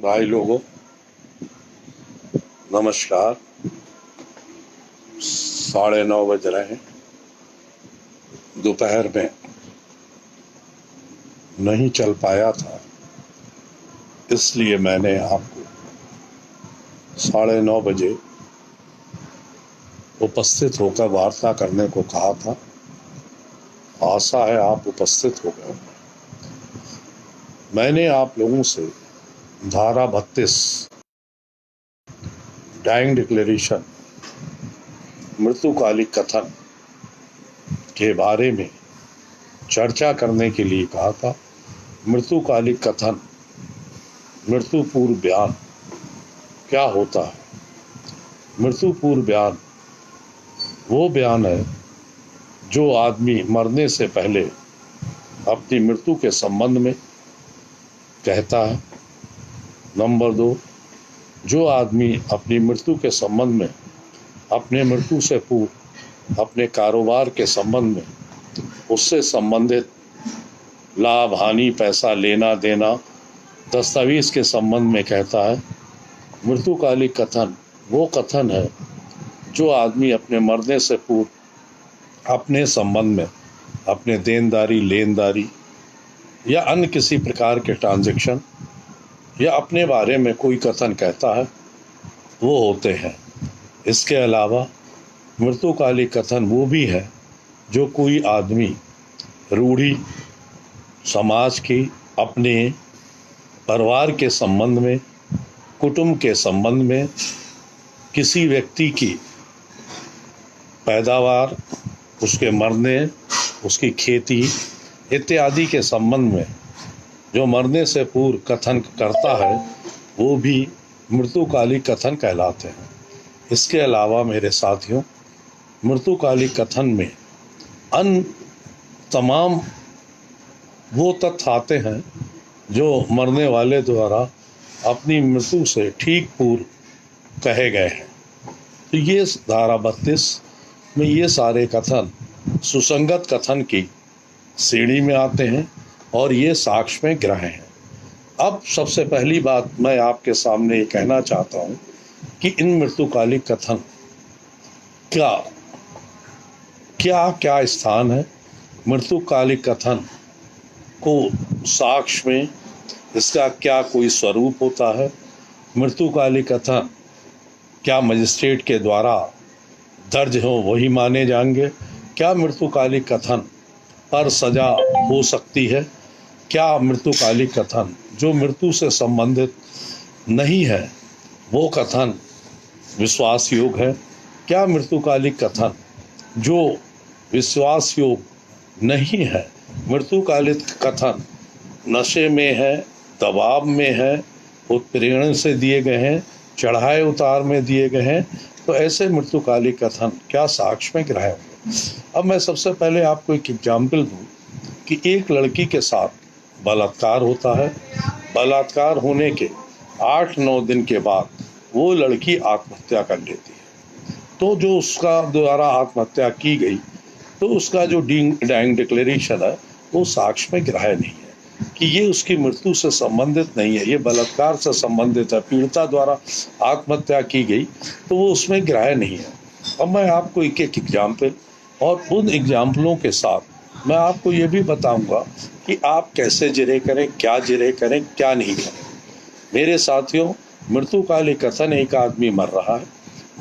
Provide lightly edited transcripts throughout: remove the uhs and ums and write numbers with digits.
भाई लोगों, नमस्कार। 9:30 बज रहे हैं। दोपहर में नहीं चल पाया था, इसलिए मैंने आपको 9:30 बजे उपस्थित होकर वार्ता करने को कहा था। आशा है आप उपस्थित हो गए। मैंने आप लोगों से धारा 32 डाइंग डिक्लेरेशन मृत्युकालिक कथन के बारे में चर्चा करने के लिए कहा था। मृत्युकालिक कथन, मृत्यु पूर्व बयान क्या होता है? मृत्यु पूर्व बयान वो बयान है जो आदमी मरने से पहले अपनी मृत्यु के संबंध में कहता है। नंबर 2, जो आदमी अपनी मृत्यु के संबंध में, अपने मृत्यु से पूर्व अपने कारोबार के संबंध में, उससे संबंधित लाभ हानि, पैसा लेना देना, दस्तावेज के संबंध में कहता है। मृत्युकालिक कथन वो कथन है जो आदमी अपने मरने से पूर्व अपने संबंध में, अपने देनदारी, लेनदारी या अन्य किसी प्रकार के ट्रांजैक्शन या अपने बारे में कोई कथन कहता है, वो होते हैं। इसके अलावा मृत्युकालिक कथन वो भी है जो कोई आदमी रूढ़ी, समाज की, अपने परिवार के संबंध में, कुटुंब के संबंध में, किसी व्यक्ति की पैदावार, उसके मरने, उसकी खेती इत्यादि के संबंध में जो मरने से पूर्व कथन करता है, वो भी मृत्युकालिक कथन कहलाते हैं। इसके अलावा मेरे साथियों, मृत्युकालिक कथन में अन्य तमाम वो तथ्य आते हैं जो मरने वाले द्वारा अपनी मृत्यु से ठीक पूर्व कहे गए हैं। तो ये धारा 32 में ये सारे कथन सुसंगत कथन की श्रेणी में आते हैं और ये साक्ष्य में ग्रह हैं। अब सबसे पहली बात मैं आपके सामने ये कहना चाहता हूँ कि इन मृत्युकालिक कथन क्या स्थान है। मृत्युकालिक कथन को साक्ष्य में इसका क्या कोई स्वरूप होता है? मृत्युकालिक कथन क्या मजिस्ट्रेट के द्वारा दर्ज हो वही माने जाएंगे? क्या मृत्युकालिक कथन पर सजा हो सकती है? क्या मृत्युकालिक कथन जो मृत्यु से संबंधित नहीं है वो कथन विश्वास योग है? क्या मृत्युकालिक कथन जो विश्वास योग नहीं है, मृत्युकालिक कथन नशे में है, दबाव में है, उत्प्रेरण से दिए गए हैं, चढ़ाए उतार में दिए गए हैं, तो ऐसे मृत्युकालिक कथन क्या साक्ष्य में ग्रह होंगे? अब मैं सबसे पहले आपको एक एग्जाम्पल दूं कि एक लड़की के साथ बलात्कार होता है। बलात्कार होने के 8-9 दिन के बाद वो लड़की आत्महत्या कर लेती है। तो जो उसका द्वारा आत्महत्या की गई, तो उसका जो डाइंग डिक्लेरेशन है वो साक्ष्य में ग्रह नहीं है कि ये उसकी मृत्यु से संबंधित नहीं है, ये बलात्कार से संबंधित है, पीड़िता द्वारा आत्महत्या की गई, तो वो उसमें ग्रह नहीं है। अब मैं आपको एक एक एग्जाम्पल और उन एग्जाम्पलों के साथ मैं आपको ये भी बताऊंगा कि आप कैसे जिरह करें, क्या जिरह करें, क्या नहीं करें। मेरे साथियों, मृत्युकालिक कथन एक आदमी मर रहा है,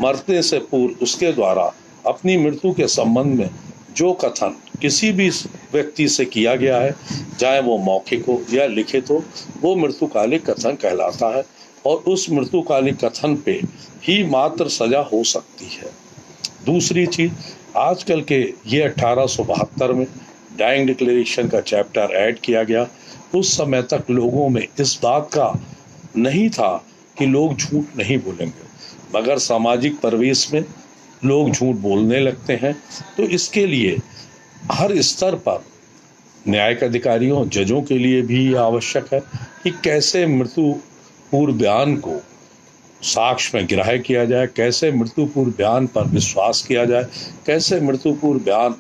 मरने से पूर्व उसके द्वारा अपनी मृत्यु के संबंध में जो कथन किसी भी व्यक्ति से किया गया है, चाहे वो मौखिक हो या लिखित हो, वो मृत्युकालिक कथन कहलाता है और उस मृत्युकालिक कथन पे ही मात्र सजा हो सकती है। दूसरी चीज, आजकल के ये 1872 में डाइंग डिक्लेरेशन का चैप्टर ऐड किया गया। उस समय तक लोगों में इस बात का नहीं था कि लोग झूठ नहीं बोलेंगे, मगर सामाजिक परिवेश में लोग झूठ बोलने लगते हैं। तो इसके लिए हर स्तर पर न्यायिक अधिकारियों, जजों के लिए भी आवश्यक है कि कैसे मृत्यु पूर्व बयान को साक्ष्य में ग्रह किया जाए, कैसे मृत्यु पूर्व बयान पर विश्वास किया जाए, कैसे मृत्यु पूर्व बयान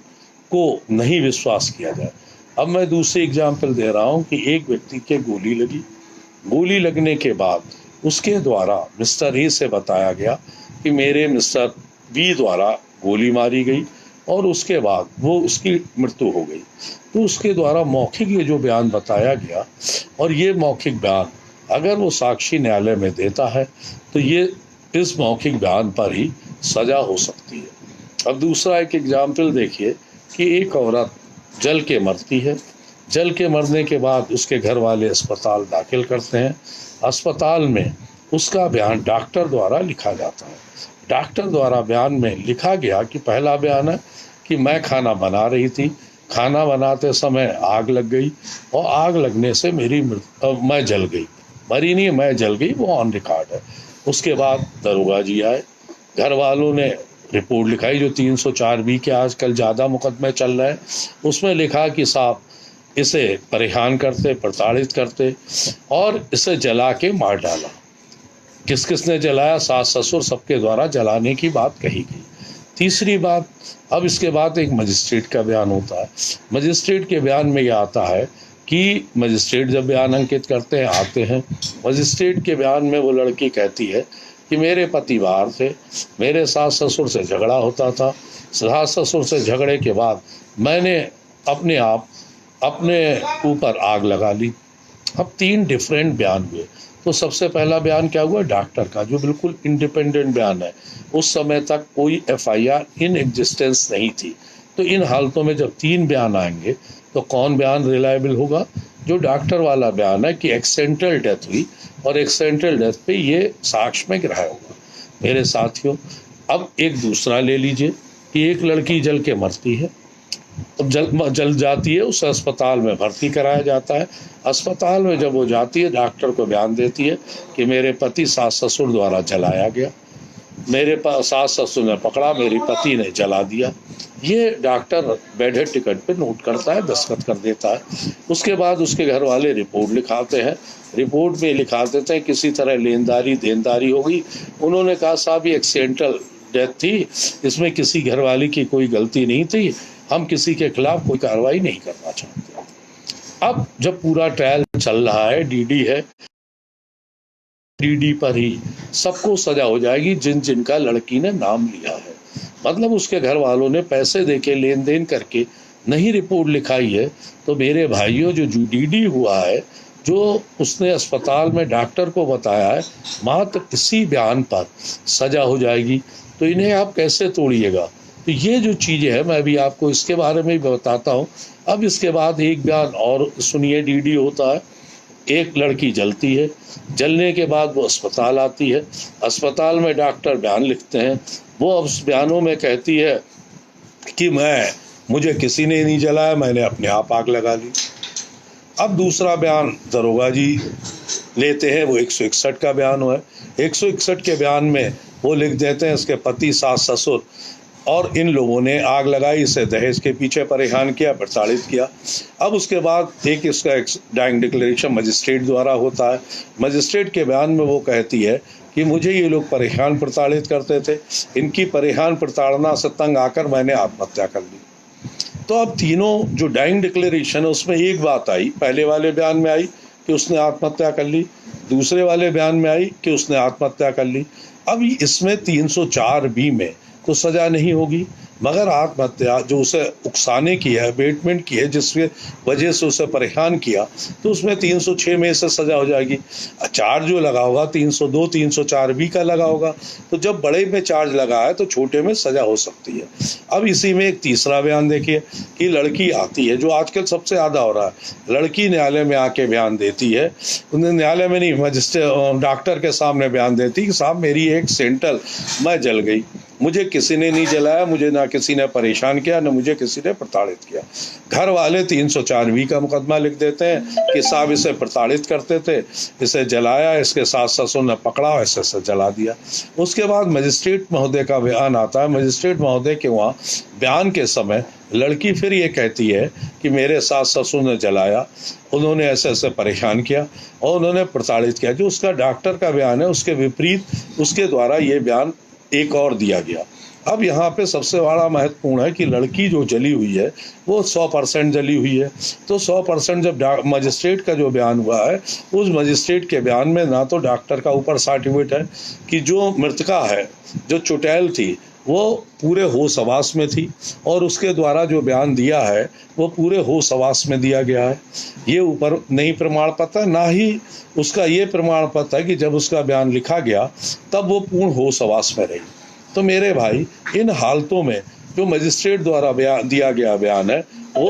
को नहीं विश्वास किया जाए। अब मैं दूसरी एग्जाम्पल दे रहा हूँ कि एक व्यक्ति के गोली लगी, गोली लगने के बाद उसके द्वारा मिस्टर ए से बताया गया कि मेरे मिस्टर बी द्वारा गोली मारी गई और उसके बाद वो उसकी मृत्यु हो गई। तो उसके द्वारा मौखिक ये जो बयान बताया गया, और ये मौखिक बयान अगर वो साक्षी न्यायालय में देता है तो ये इस मौखिक बयान पर ही सजा हो सकती है। अब दूसरा एक एग्जाम्पल देखिए कि एक औरत जल के मरती है। जल के मरने के बाद उसके घर वाले अस्पताल दाखिल करते हैं। अस्पताल में उसका बयान डॉक्टर द्वारा लिखा जाता है। डॉक्टर द्वारा बयान में लिखा गया कि पहला बयान है कि मैं खाना बना रही थी, खाना बनाते समय आग लग गई और आग लगने से मैं जल गई, मरी नहीं, मैं जल गई, वो ऑन रिकॉर्ड है। उसके बाद दरोगा जी आए, घर वालों ने रिपोर्ट लिखाई जो 304B के आजकल ज़्यादा मुकदमे चल रहे हैं, उसमें लिखा कि साहब इसे परेशान करते, प्रताड़ित करते और इसे जला के मार डाला। किस किस ने जलाया? सास ससुर सबके द्वारा जलाने की बात कही गई। तीसरी बात, अब इसके बाद एक मजिस्ट्रेट का बयान होता है। मजिस्ट्रेट के बयान में यह आता है कि मजिस्ट्रेट जब बयान अंकित करते हैं, आते हैं, मजिस्ट्रेट के बयान में वो लड़की कहती है कि मेरे पति बाहर थे, मेरे सास ससुर से झगड़ा होता था, सास ससुर से झगड़े के बाद मैंने अपने आप अपने ऊपर आग लगा ली। अब 3 डिफरेंट बयान हुए। तो सबसे पहला बयान क्या हुआ? डॉक्टर का, जो बिल्कुल इंडिपेंडेंट बयान है। उस समय तक कोई FIR इन एग्जिस्टेंस नहीं थी। तो इन हालतों में जब 3 बयान आएंगे तो कौन बयान रिलायबल होगा? जो डॉक्टर वाला बयान है कि एक्सीडेंटल डेथ हुई और एक्सीडेंटल डेथ पे ये साक्ष्य में ग्राह्य होगा। मेरे साथियों, अब एक दूसरा ले लीजिए कि एक लड़की जल के मरती है, अब जल जाती है, उसे अस्पताल में भर्ती कराया जाता है। अस्पताल में जब वो जाती है, डॉक्टर को बयान देती है कि मेरे पति सास ससुर द्वारा जलाया गया, मेरे सास ससुर ने पकड़ा, मेरे पति ने जला दिया। ये डॉक्टर बेड हेड टिकट पे नोट करता है, दस्तखत कर देता है। उसके बाद उसके घर वाले रिपोर्ट लिखाते हैं। रिपोर्ट में लिखा देते हैं किसी तरह लेनदारी देनदारी हो गई। उन्होंने कहा साहब ये एक्सीडेंटल डेथ थी, इसमें किसी घरवाली की कोई गलती नहीं थी, हम किसी के खिलाफ कोई कार्रवाई नहीं करना चाहते। अब जब पूरा ट्रायल चल रहा है, DD है, DD पर ही सबको सजा हो जाएगी जिन जिनका लड़की ने नाम लिया है। मतलब उसके घर वालों ने पैसे देके लेन देन करके नहीं रिपोर्ट लिखाई है, तो मेरे भाइयों जो DD हुआ है, जो उसने अस्पताल में डॉक्टर को बताया है, मात्र इसी बयान पर सजा हो जाएगी। तो इन्हें आप कैसे तोड़िएगा? तो ये जो चीज़ें हैं, मैं भी आपको इसके बारे में भी बताता हूँ। अब इसके बाद एक बयान और सुनिए, DD होता है। एक लड़की जलती है, जलने के बाद वो अस्पताल आती है, अस्पताल में डॉक्टर बयान लिखते हैं। वो उस बयानों में कहती है कि मुझे किसी ने नहीं जलाया, मैंने अपने आप आग लगा ली। अब दूसरा बयान दरोगा जी लेते हैं, वो 161 का बयान हुआ है। 161 के बयान में वो लिख देते हैं इसके पति सास ससुर और इन लोगों ने आग लगाई, इसे दहेज के पीछे परेशान किया, प्रताड़ित किया। अब उसके बाद एक इसका डाइंग डिक्लेरेशन मजिस्ट्रेट द्वारा होता है। मजिस्ट्रेट के बयान में वो कहती है कि मुझे ये लोग परेशान प्रताड़ित करते थे, इनकी परेशान प्रताड़ना से तंग आकर मैंने आत्महत्या कर ली। तो अब तीनों जो डाइंग डिक्लेरेशन है उसमें एक बात आई, पहले वाले बयान में आई कि उसने आत्महत्या कर ली, दूसरे वाले बयान में आई कि उसने आत्महत्या कर ली। अब इसमें 304B में तो सजा नहीं होगी, मगर आत्महत्या जो उसे उकसाने की है, अबेटमेंट की है, जिसके वजह से उसे परेशान किया, तो उसमें 306 में से सजा हो जाएगी। चार्ज जो लगा होगा 302 304B का लगा होगा। तो जब बड़े में चार्ज लगा है तो छोटे में सजा हो सकती है। अब इसी में एक तीसरा बयान देखिए कि लड़की आती है, जो आजकल सबसे ज़्यादा हो रहा है। लड़की न्यायालय में आके बयान देती है, उन्हें न्यायालय में नहीं, मजिस्ट्रेट डॉक्टर के सामने बयान देती कि साहब मेरी एक सेंटल, मैं जल गई, मुझे किसी ने नहीं जलाया, मुझे ना किसी ने परेशान किया, ना मुझे किसी ने प्रताड़ित किया। घर वाले 304B का मुकदमा लिख देते हैं कि साहब इसे प्रताड़ित करते थे, इसे जलाया, इसके सास ससुर ने पकड़ा, ऐसे जला दिया। उसके बाद मजिस्ट्रेट महोदय का बयान आता है। मजिस्ट्रेट महोदय के वहाँ बयान के समय लड़की फिर ये कहती है कि मेरे सास ससुर ने जलाया, उन्होंने ऐसे ऐसे परेशान किया और उन्होंने प्रताड़ित किया। जो उसका डॉक्टर का बयान है उसके विपरीत उसके द्वारा ये बयान एक और दिया गया। अब यहाँ पे सबसे बड़ा महत्वपूर्ण है कि लड़की जो जली हुई है वो 100% जली हुई है। तो 100% जब मजिस्ट्रेट का जो बयान हुआ है, उस मजिस्ट्रेट के बयान में ना तो डॉक्टर का ऊपर सर्टिफिकेट है कि जो मृतका है, जो चुड़ैल थी, वो पूरे होश हवास में थी, और उसके द्वारा जो बयान दिया है वो पूरे होश हवास में दिया गया है। ये ऊपर नहीं प्रमाण पत्र, ना ही उसका ये प्रमाण पत्र है कि जब उसका बयान लिखा गया तब वो पूर्ण होश हवास में रही। तो मेरे भाई, इन हालतों में जो मजिस्ट्रेट द्वारा दिया गया बयान है वो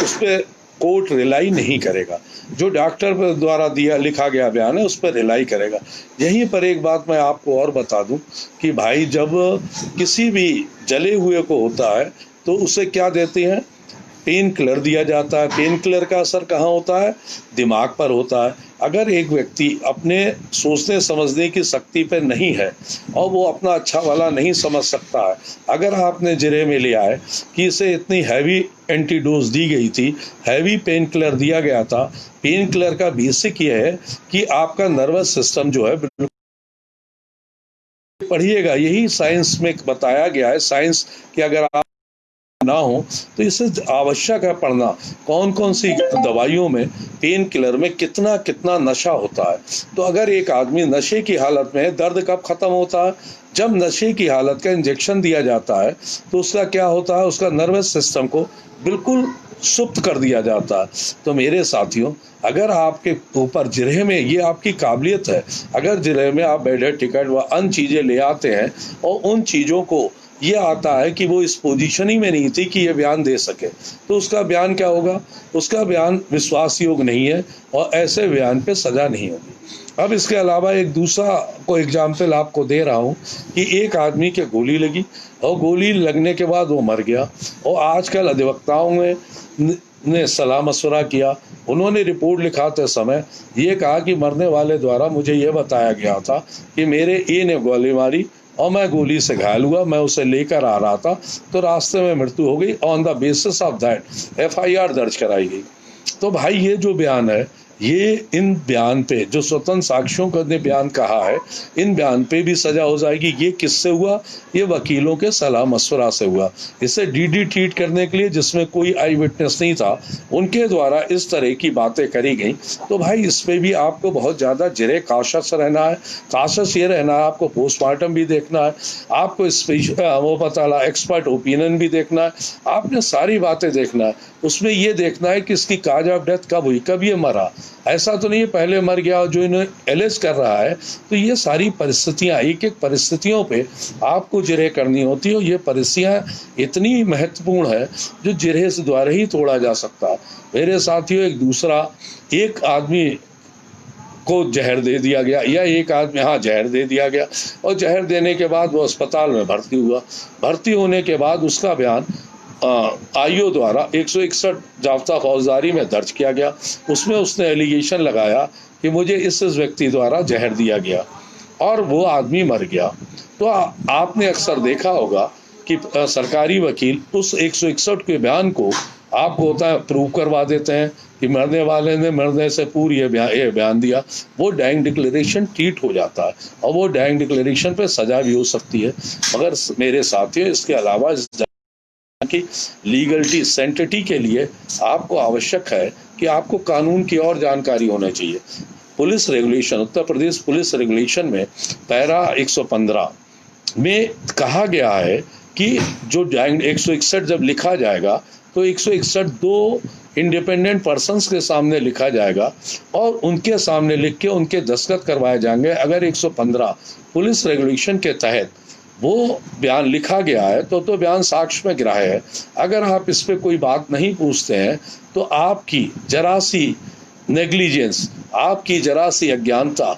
उस पर कोर्ट रिलाई नहीं करेगा, जो डॉक्टर द्वारा लिखा गया बयान है उस पर रिलाई करेगा। यहीं पर एक बात मैं आपको और बता दूं कि भाई, जब किसी भी जले हुए को होता है तो उसे क्या देते हैं, पेन किलर दिया जाता है। पेन किलर का असर कहाँ होता है, दिमाग पर होता है। अगर एक व्यक्ति अपने सोचने समझने की शक्ति पर नहीं है और वो अपना अच्छा वाला नहीं समझ सकता है, अगर आपने जिरे में लिया है कि इसे इतनी हैवी एंटीडोज दी गई थी, हैवी पेन किलर दिया गया था। पेन किलर का बेसिक ये है कि आपका नर्वस सिस्टम जो है, पढ़िएगा, यही साइंस में बताया गया है, साइंस कि अगर आप ना हो तो इसे आवश्यक है पढ़ना, कौन कौन सी दवाइयों में, पेन किलर में कितना कितना नशा होता है। तो अगर एक आदमी नशे की हालत में है, दर्द कब खत्म होता है, जब नशे की हालत का इंजेक्शन दिया जाता है तो उसका क्या होता है, उसका नर्वस सिस्टम को बिल्कुल सुप्त कर दिया जाता है। तो मेरे साथियों, अगर आपके ऊपर जिरह में ये आपकी काबिलियत है, अगर जिरह में आप बैठे टिकट व अन्य चीज़ें ले आते हैं और उन चीज़ों को ये आता है कि वो इस पोजीशन ही में नहीं थी कि ये बयान दे सके, तो उसका बयान क्या होगा, उसका बयान विश्वास योग्य नहीं है और ऐसे बयान पे सजा नहीं होगी। अब इसके अलावा एक दूसरा को एग्जाम्पल आपको दे रहा हूँ कि एक आदमी के गोली लगी और गोली लगने के बाद वो मर गया, और आजकल अधिवक्ताओं ने सलाह मशवरा किया। उन्होंने रिपोर्ट लिखाते समय ये कहा कि मरने वाले द्वारा मुझे ये बताया गया था कि मेरे ए ने गोली मारी और मैं गोली से घायल हुआ, मैं उसे लेकर आ रहा था तो रास्ते में मृत्यु हो गई। On the basis of that FIR दर्ज कराई गई। तो भाई, ये जो बयान है, ये इन बयान पे जो स्वतंत्र साक्ष्यों का ने बयान कहा है, इन बयान पे भी सजा हो जाएगी। ये किससे हुआ, ये वकीलों के सलाह मशवरा से हुआ। इसे DD ट्रीट करने के लिए, जिसमें कोई आई विटनेस नहीं था, उनके द्वारा इस तरह की बातें करी गई। तो भाई, इस पे भी आपको बहुत ज़्यादा जिरे काशस रहना है। काशस ये रहना है, आपको पोस्टमार्टम भी देखना है, आपको वो पता एक्सपर्ट ओपिनियन भी देखना है, आपने सारी बातें देखना है। उसमें ये देखना है कि इसकी काज ऑफ डेथ कब हुई, कब ये मरा। ऐसा तो नहीं है पहले मर गया जो इन्हें एलिज कर रहा है। तो ये सारी परिस्थितियां, एक एक परिस्थितियों पे आपको जिरह करनी होती है, और ये परिस्थितियां इतनी महत्वपूर्ण है जो जिरह से द्वारा ही तोड़ा जा सकता है। मेरे साथियों, एक आदमी को जहर दे दिया गया, या एक आदमी, हाँ, जहर दे दिया गया, और जहर देने के बाद वो अस्पताल में भर्ती हुआ। भर्ती होने के बाद उसका बयान IO द्वारा 161 जाब्ता फौजदारी में दर्ज किया गया। उसमें उसने एलिगेशन लगाया कि मुझे इस व्यक्ति द्वारा जहर दिया गया और वो आदमी मर गया। तो आपने अक्सर देखा होगा कि सरकारी वकील उस 161 के बयान को आपको होता है प्रूव करवा देते हैं कि मरने वाले ने मरने से पूर्व ये बयान दिया। वो डाइंग डिक्लेरेशन ट्रीट हो जाता है और वो डाइंग डिक्लेरेशन पे सजा भी हो सकती है। मगर मेरे साथियों, इसके अलावा की लीगलिटी सेंटिटी के लिए आपको आवश्यक है कि आपको कानून की और जानकारी होनी चाहिए। Police regulation, Uttar Pradesh police regulation में पैरा 115 में कहा गया है कि जो 161 जब लिखा जाएगा तो 161 दो इंडिपेंडेंट पर्सन्स के सामने लिखा जाएगा और उनके सामने लिख के उनके दस्तखत करवाए जाएंगे। अगर 115 पुलिस रेगुलेशन के तहत वो बयान लिखा गया है तो बयान साक्ष्य में ग्राह्य है। अगर आप इस पे कोई बात नहीं पूछते हैं तो आपकी जरा सी नेग्लिजेंस, आपकी जरा सी अज्ञानता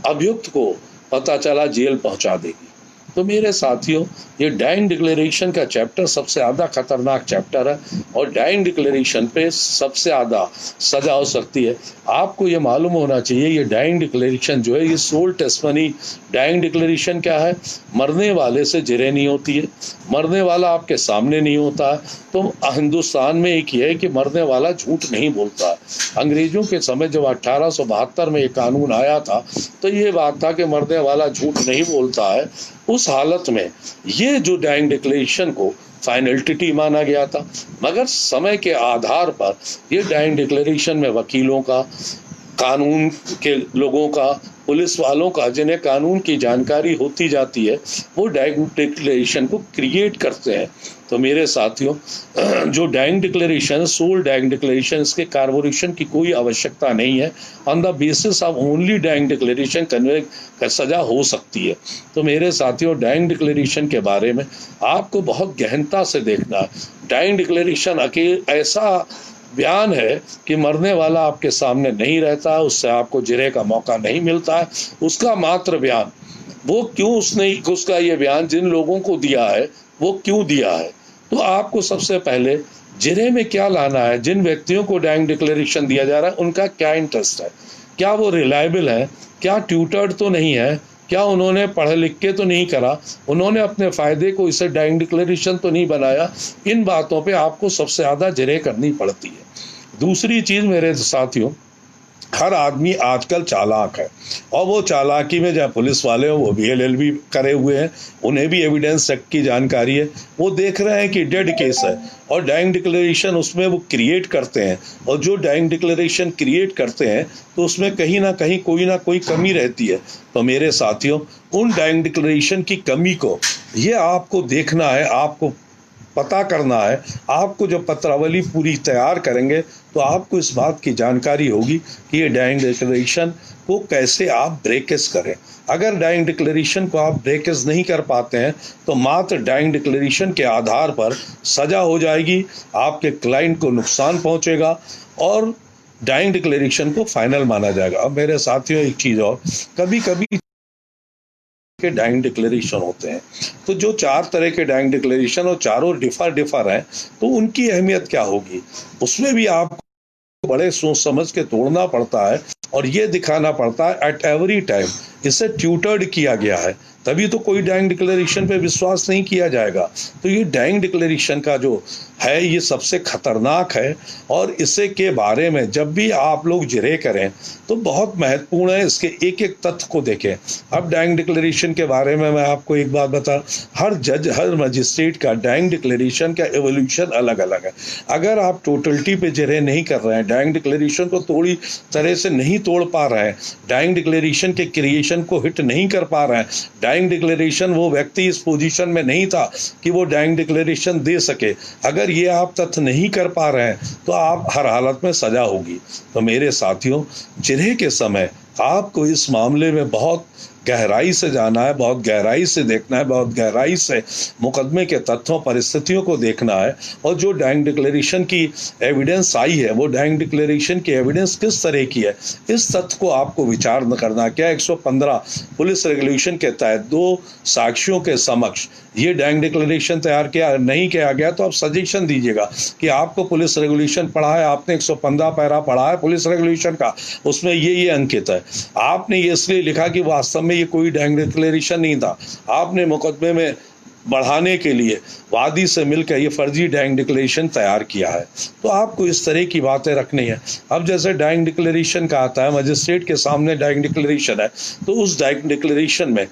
अभियुक्त को पता चला जेल पहुंचा देगी। तो मेरे साथियों, ये डाइंग डिक्लेरेशन का चैप्टर सबसे ज़्यादा खतरनाक चैप्टर है और डाइंग डिक्लेरेशन पे सबसे ज़्यादा सजा हो सकती है। आपको ये मालूम होना चाहिए, ये डाइंग डिक्लेरेशन जो है, ये सोल टेस्टमनी डाइंग डिक्लेरेशन क्या है, मरने वाले से जिरह नहीं होती है, मरने वाला आपके सामने नहीं होता है। तो हिंदुस्तान में एक ये है कि मरने वाला झूठ नहीं बोलता है। अंग्रेजों के समय जब 1872 में ये कानून आया था तो ये बात था कि मरने वाला झूठ नहीं बोलता है। उस हालत में ये जो डाइंग डिक्लेरेशन को फाइनलिटी माना गया था, मगर समय के आधार पर ये डाइंग डिक्लेरेशन में वकीलों का, कानून के लोगों का, पुलिस वालों का, जिन्हें कानून की जानकारी होती जाती है, वो डाइंग डिक्लेरेशन को क्रिएट करते हैं। तो मेरे साथियों, जो dying declaration, sole dying declaration, इसके कार्बोरेशन की कोई आवश्यकता नहीं है। On the basis of only dying declaration convey कर सजा हो सकती है। तो मेरे साथियों, डाइंग डिक्लेरेशन के बारे में आपको बहुत गहनता से देखना है। डाइंग डिक्लेरेशन ऐसा बयान है कि मरने वाला आपके सामने नहीं रहता है, उससे आपको जिरह का मौका नहीं मिलता है। उसका मात्र बयान, वो क्यों उसने उसका ये बयान जिन लोगों को दिया है वो क्यों दिया है, तो आपको सबसे पहले जिरह में क्या लाना है। जिन व्यक्तियों को डाइंग डिक्लेरेशन दिया जा रहा है उनका क्या इंटरेस्ट है, क्या वो रिलायबल है, क्या ट्यूटर्ड तो नहीं है, क्या उन्होंने पढ़ लिख के तो नहीं करा, उन्होंने अपने फायदे को इसे डाइंग डिक्लेरेशन तो नहीं बनाया। इन बातों पे आपको सबसे ज़्यादा जिरह करनी पड़ती है। दूसरी चीज़ मेरे साथियों, हर आदमी आजकल चालाक है, और वो चालाकी में चाहे पुलिस वाले हो, वो भी LLB करे हुए हैं, उन्हें भी एविडेंस एक्ट की जानकारी है। वो देख रहे हैं कि डेड केस है और डाइंग डिक्लेरेशन उसमें वो क्रिएट करते हैं, और जो डाइंग डिक्लेरेशन क्रिएट करते हैं तो उसमें कहीं ना कोई कमी रहती है। तो मेरे साथियों, उन डाइंग डिक्लेरेशन की कमी को ये आपको देखना है, आपको पता करना है। आपको जब पत्रावली पूरी तैयार करेंगे तो आपको इस बात की जानकारी होगी कि ये डाइंग डिक्लेरेशन को कैसे आप ब्रेकेज करें। अगर डाइंग डिक्लेरेशन को आप ब्रेकेज नहीं कर पाते हैं तो मात्र डाइंग डिक्लेरेशन के आधार पर सजा हो जाएगी, आपके क्लाइंट को नुकसान पहुंचेगा और डाइंग डिक्लेरेशन को फाइनल माना जाएगा। अब मेरे साथियों, एक चीज़ और, कभी कभी के डाइंग डिक्लेरेशन होते हैं, तो जो 4 तरह के डाइंग डिक्लेरेशन और चारों डिफर हैं, तो उनकी अहमियत क्या होगी, उसमें भी आपको बड़े सोच समझ के तोड़ना पड़ता है और ये दिखाना पड़ता है एट एवरी टाइम इसे ट्यूटर्ड किया गया है, तभी तो कोई डाइंग डिक्लेरेशन पे विश्वास नहीं किया जाएगा। तो ये डाइंग डिक्लेरेशन का जो है ये सबसे खतरनाक है, और इसे के बारे में जब भी आप लोग जिरह करें तो बहुत महत्वपूर्ण है इसके एक एक तथ्य को देखें। अब डाइंग डिक्लेरेशन के बारे में मैं आपको एक बात बता, हर जज, हर मजिस्ट्रेट का डाइंग डिक्लेरेशन का एवोल्यूशन अलग अलग है। अगर आप टोटलिटी पे जिरह नहीं कर रहे हैं, डाइंग डिक्लेरेशन को थोड़ी तरह से नहीं तोड़ पा रहे हैं, डाइंग डिक्लेरेशन के क्रिएशन को हिट नहीं कर पा रहे हैं, डाइंग डिक्लेरेशन वो व्यक्ति इस पोजीशन में नहीं था कि वो डाइंग डिक्लेरेशन दे सके, अगर ये आप तथ्य नहीं कर पा रहे हैं तो आप हर हालत में सजा होगी। तो मेरे साथियों, जिरह के समय आपको इस मामले में बहुत गहराई से जाना है, बहुत गहराई से देखना है, बहुत गहराई से मुकदमे के तथ्यों परिस्थितियों को देखना है, और जो डाइंग डिक्लेरेशन की एविडेंस आई है वो डाइंग डिक्लेरेशन की एविडेंस किस तरह की है, इस तथ्य को आपको विचार न करना। क्या 115 पुलिस रेगुलेशन के तहत 2 साक्षियों के समक्ष ये डाइंग डिक्लेरेशन तैयार किया नहीं किया गया, तो आप सजेशन दीजिएगा कि आपको पुलिस रेगुलेशन पढ़ा है, आपने 115 पैरा पढ़ा है पुलिस रेगुलेशन का, उसमें ये अंकित है, आपने ये इसलिए लिखा कि वास्तव में ये कोई डाइंग डिक्लेरेशन नहीं था, आपने मुकदमे में बढ़ाने के लिए वादी से मिलकर ये फर्जी डाइंग डिक्लेरेशन तैयार किया है। तो आपको इस तरह की बातें रखनी है। अब जैसे डाइंग डिक्लेरेशन का आता है, मजिस्ट्रेट के सामने डाइंग डिक्लेरेशन है, तो उस डाइंग डिक्लेरेशन में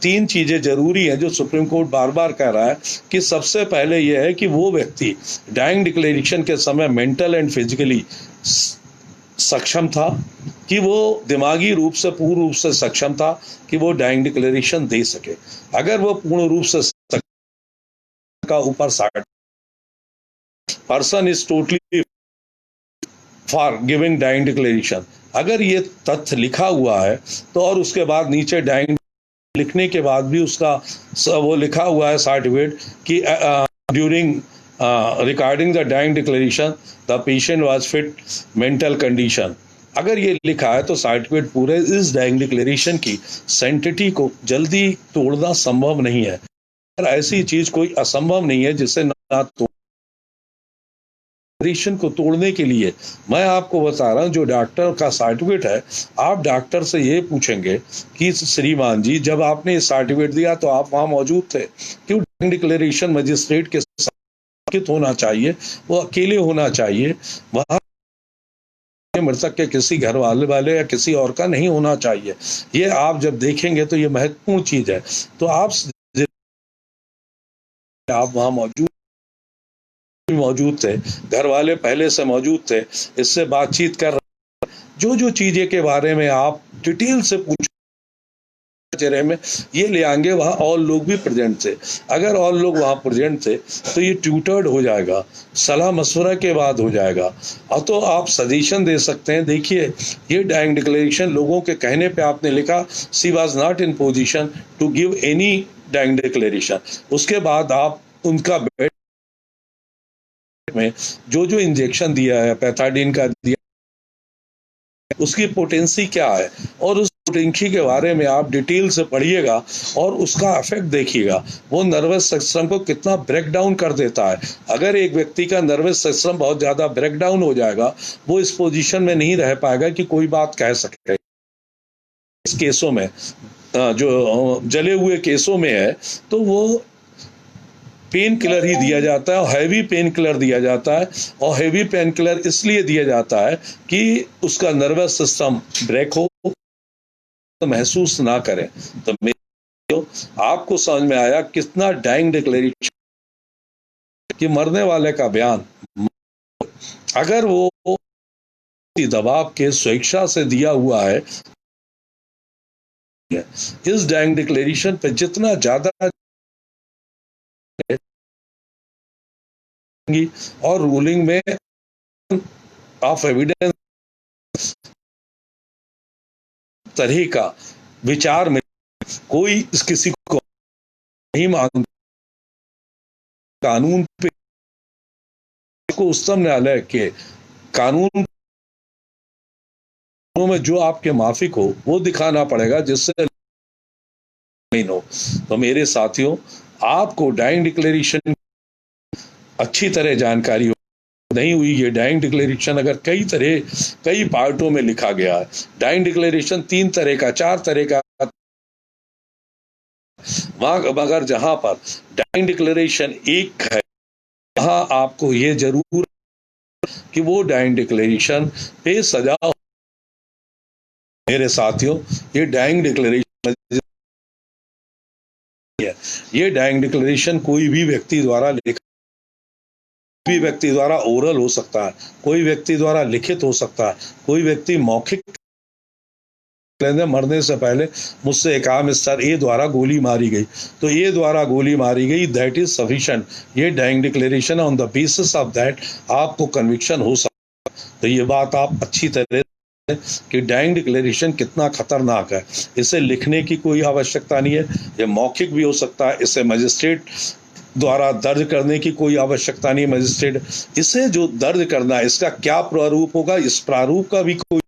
3 चीज़ें जरूरी हैं जो सुप्रीम कोर्ट बार बार कह रहा है कि सबसे पहले यह है कि वो व्यक्ति डाइंग डिक्लेरेशन के समय मेंटल एंड फिजिकली सक्षम था, कि वो दिमागी रूप से पूर्ण रूप से सक्षम था कि वो डाइंग डिक्लेरेशन दे सके। अगर वो पूर्ण रूप से का ऊपर side person is totally for giving dying declaration, अगर ये तथ्य लिखा हुआ है तो, और उसके बाद नीचे डाइंग लिखने के बाद भी उसका वो लिखा हुआ है सर्टिफिकेट कि during regarding the dying declaration the patient was fit mental condition, अगर ये लिखा है तो सर्टिफिकेट पूरे इस डाइंग डिक्लेरेशन की सेंटिटी को जल्दी तोड़ना संभव नहीं है। ऐसी चीज कोई असंभव नहीं है जिसे ना डिक्लेरेशन को तोड़ने के लिए मैं आपको बता रहा हूं, जो डॉक्टर का सर्टिफिकेट है, आप डॉक्टर से ये पूछेंगे कि श्रीमान जी जब आपने ये सर्टिफिकेट दिया तो आप वहां मौजूद थे, क्यों डाइंग डिक्लेरेशन मजिस्ट्रेट के साथ होना चाहिए, वो अकेले होना चाहिए, वहां मृतक के किसी घर वाले या किसी और का नहीं होना चाहिए। ये आप जब देखेंगे तो ये महत्वपूर्ण चीज है। तो आप आप वहां मौजूद थे, घर वाले पहले से मौजूद थे, इससे बातचीत कर जो चीजें के बारे में आप डिटेल से पूछ चेहरे में ये ले आएंगे, वहां और लोग भी प्रेजेंट थे। अगर और लोग वहां प्रेजेंट थे तो ये ट्यूटर्ड हो जाएगा, सलाह मशवरा के बाद हो जाएगा। और तो आप सजेशन दे सकते हैं, देखिए ये डाइंग डिक्लेरेशन लोगों के कहने पे आपने लिखा, she was not in position to give any dying declaration. उसके बाद आप उनका बेड में जो इंजेक्शन दिया है, पैथाडीन का दिया, उसकी पोटेंसी क्या है, और उस पोटेंसी के बारे में आप डिटेल से पढ़िएगा और उसका इफेक्ट देखिएगा। वो नर्वस सिस्टम को कितना ब्रेक डाउन कर देता है। अगर एक व्यक्ति का नर्वस सिस्टम बहुत ज्यादा ब्रेक डाउन हो जाएगा, वो इस पोजीशन में नहीं रह पाएगा कि कोई बात कह सके। इस केसों में जो जले हुए केसों में है, तो वो पेन किलर ही दिया जाता है, और हैवी पेन किलर दिया जाता है। और हैवी पेन किलर इसलिए दिया जाता है कि उसका नर्वस सिस्टम ब्रेक हो, तो महसूस ना करें। तो आपको समझ में आया कितना डाइंग डिक्लेरेशन कि मरने वाले का बयान अगर वो दबाव के स्वेच्छा से दिया हुआ है, इस डाइंग डिक्लेरेशन पे जितना ज्यादा और रूलिंग में ऑफ एविडेंस तरह का विचार में कोई किसी को नहीं मांग, कानून पे को उच्चतम न्यायालय के कानून में जो आपके माफिक हो वो दिखाना पड़ेगा, जिससे नहीं हो। तो मेरे साथियों, आपको डाइंग डिक्लेरेशन अच्छी तरह जानकारी हो नहीं हुई। ये डाइंग डिक्लेरेशन अगर कई पार्टों में लिखा गया है, डाइंग डिक्लेरेशन 3 तरह का 4 तरह का, मगर जहां पर डाइंग डिक्लेरेशन एक है, वहां आपको ये जरूर कि वो डाइंग डिक्लेरेशन पे सजा। मेरे साथियों, ये डाइंग डिक्लेरेशन कोई भी व्यक्ति द्वारा लिखा, कोई व्यक्ति द्वारा ओरल हो सकता है, कोई व्यक्ति द्वारा लिखित हो सकता है, कोई व्यक्ति मौखिक। मरने से पहले मुझसे एक आम स्तर ए द्वारा गोली मारी गई, तो ए द्वारा गोली मारी गई, दैट इज सफिशिएंट। ये dying declaration, on the basis of that आपको कन्विक्शन हो सकता है। तो ये बात आप अच्छी तरह कि डाइंग डिक्लेरेशन कितना खतरनाक है। इसे लिखने की कोई आवश्यकता नहीं है, ये मौखिक भी हो सकता है, इसे मजिस्ट्रेट द्वारा दर्ज करने की कोई आवश्यकता नहीं है। मजिस्ट्रेट इसे जो दर्ज करना है, इसका क्या प्रारूप होगा, इस प्रारूप का भी कोई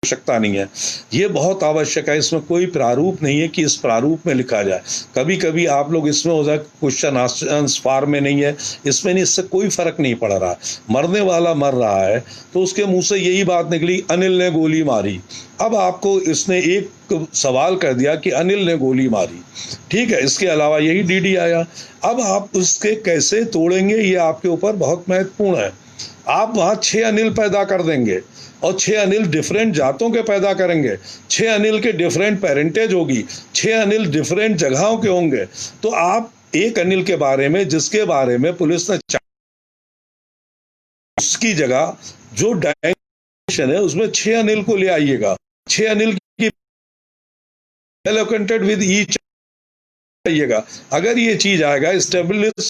आवश्यकता नहीं है। ये बहुत आवश्यक है, इसमें कोई प्रारूप नहीं है कि इस प्रारूप में लिखा जाए। कभी कभी आप लोग इसमें हो जाए क्वेश्चन आंसर फॉर्म में नहीं है, इसमें नहीं, इससे कोई फर्क नहीं पड़ रहा। मरने वाला मर रहा है तो उसके मुंह से यही बात निकली, अनिल ने गोली मारी। अब आपको इसने एक सवाल कर दिया कि अनिल ने गोली मारी, ठीक है, इसके अलावा यही डीडी आया। अब आप उसके कैसे तोड़ेंगे, ये आपके ऊपर बहुत महत्वपूर्ण है। आप वहां 6 अनिल पैदा कर देंगे, और 6 अनिल डिफरेंट जातों के पैदा करेंगे, 6 अनिल के डिफरेंट पेरेंटेज होगी, 6 अनिल डिफरेंट जगहों के होंगे। तो आप एक अनिल के बारे में, जिसके बारे में पुलिस ने उसकी जगह जो डायरेक्शन है उसमें 6 अनिल को ले आइएगा, 6 अनिल की एलोकेंटेड विद ईच आइएगा। अगर ये चीज आएगा स्टेबलिश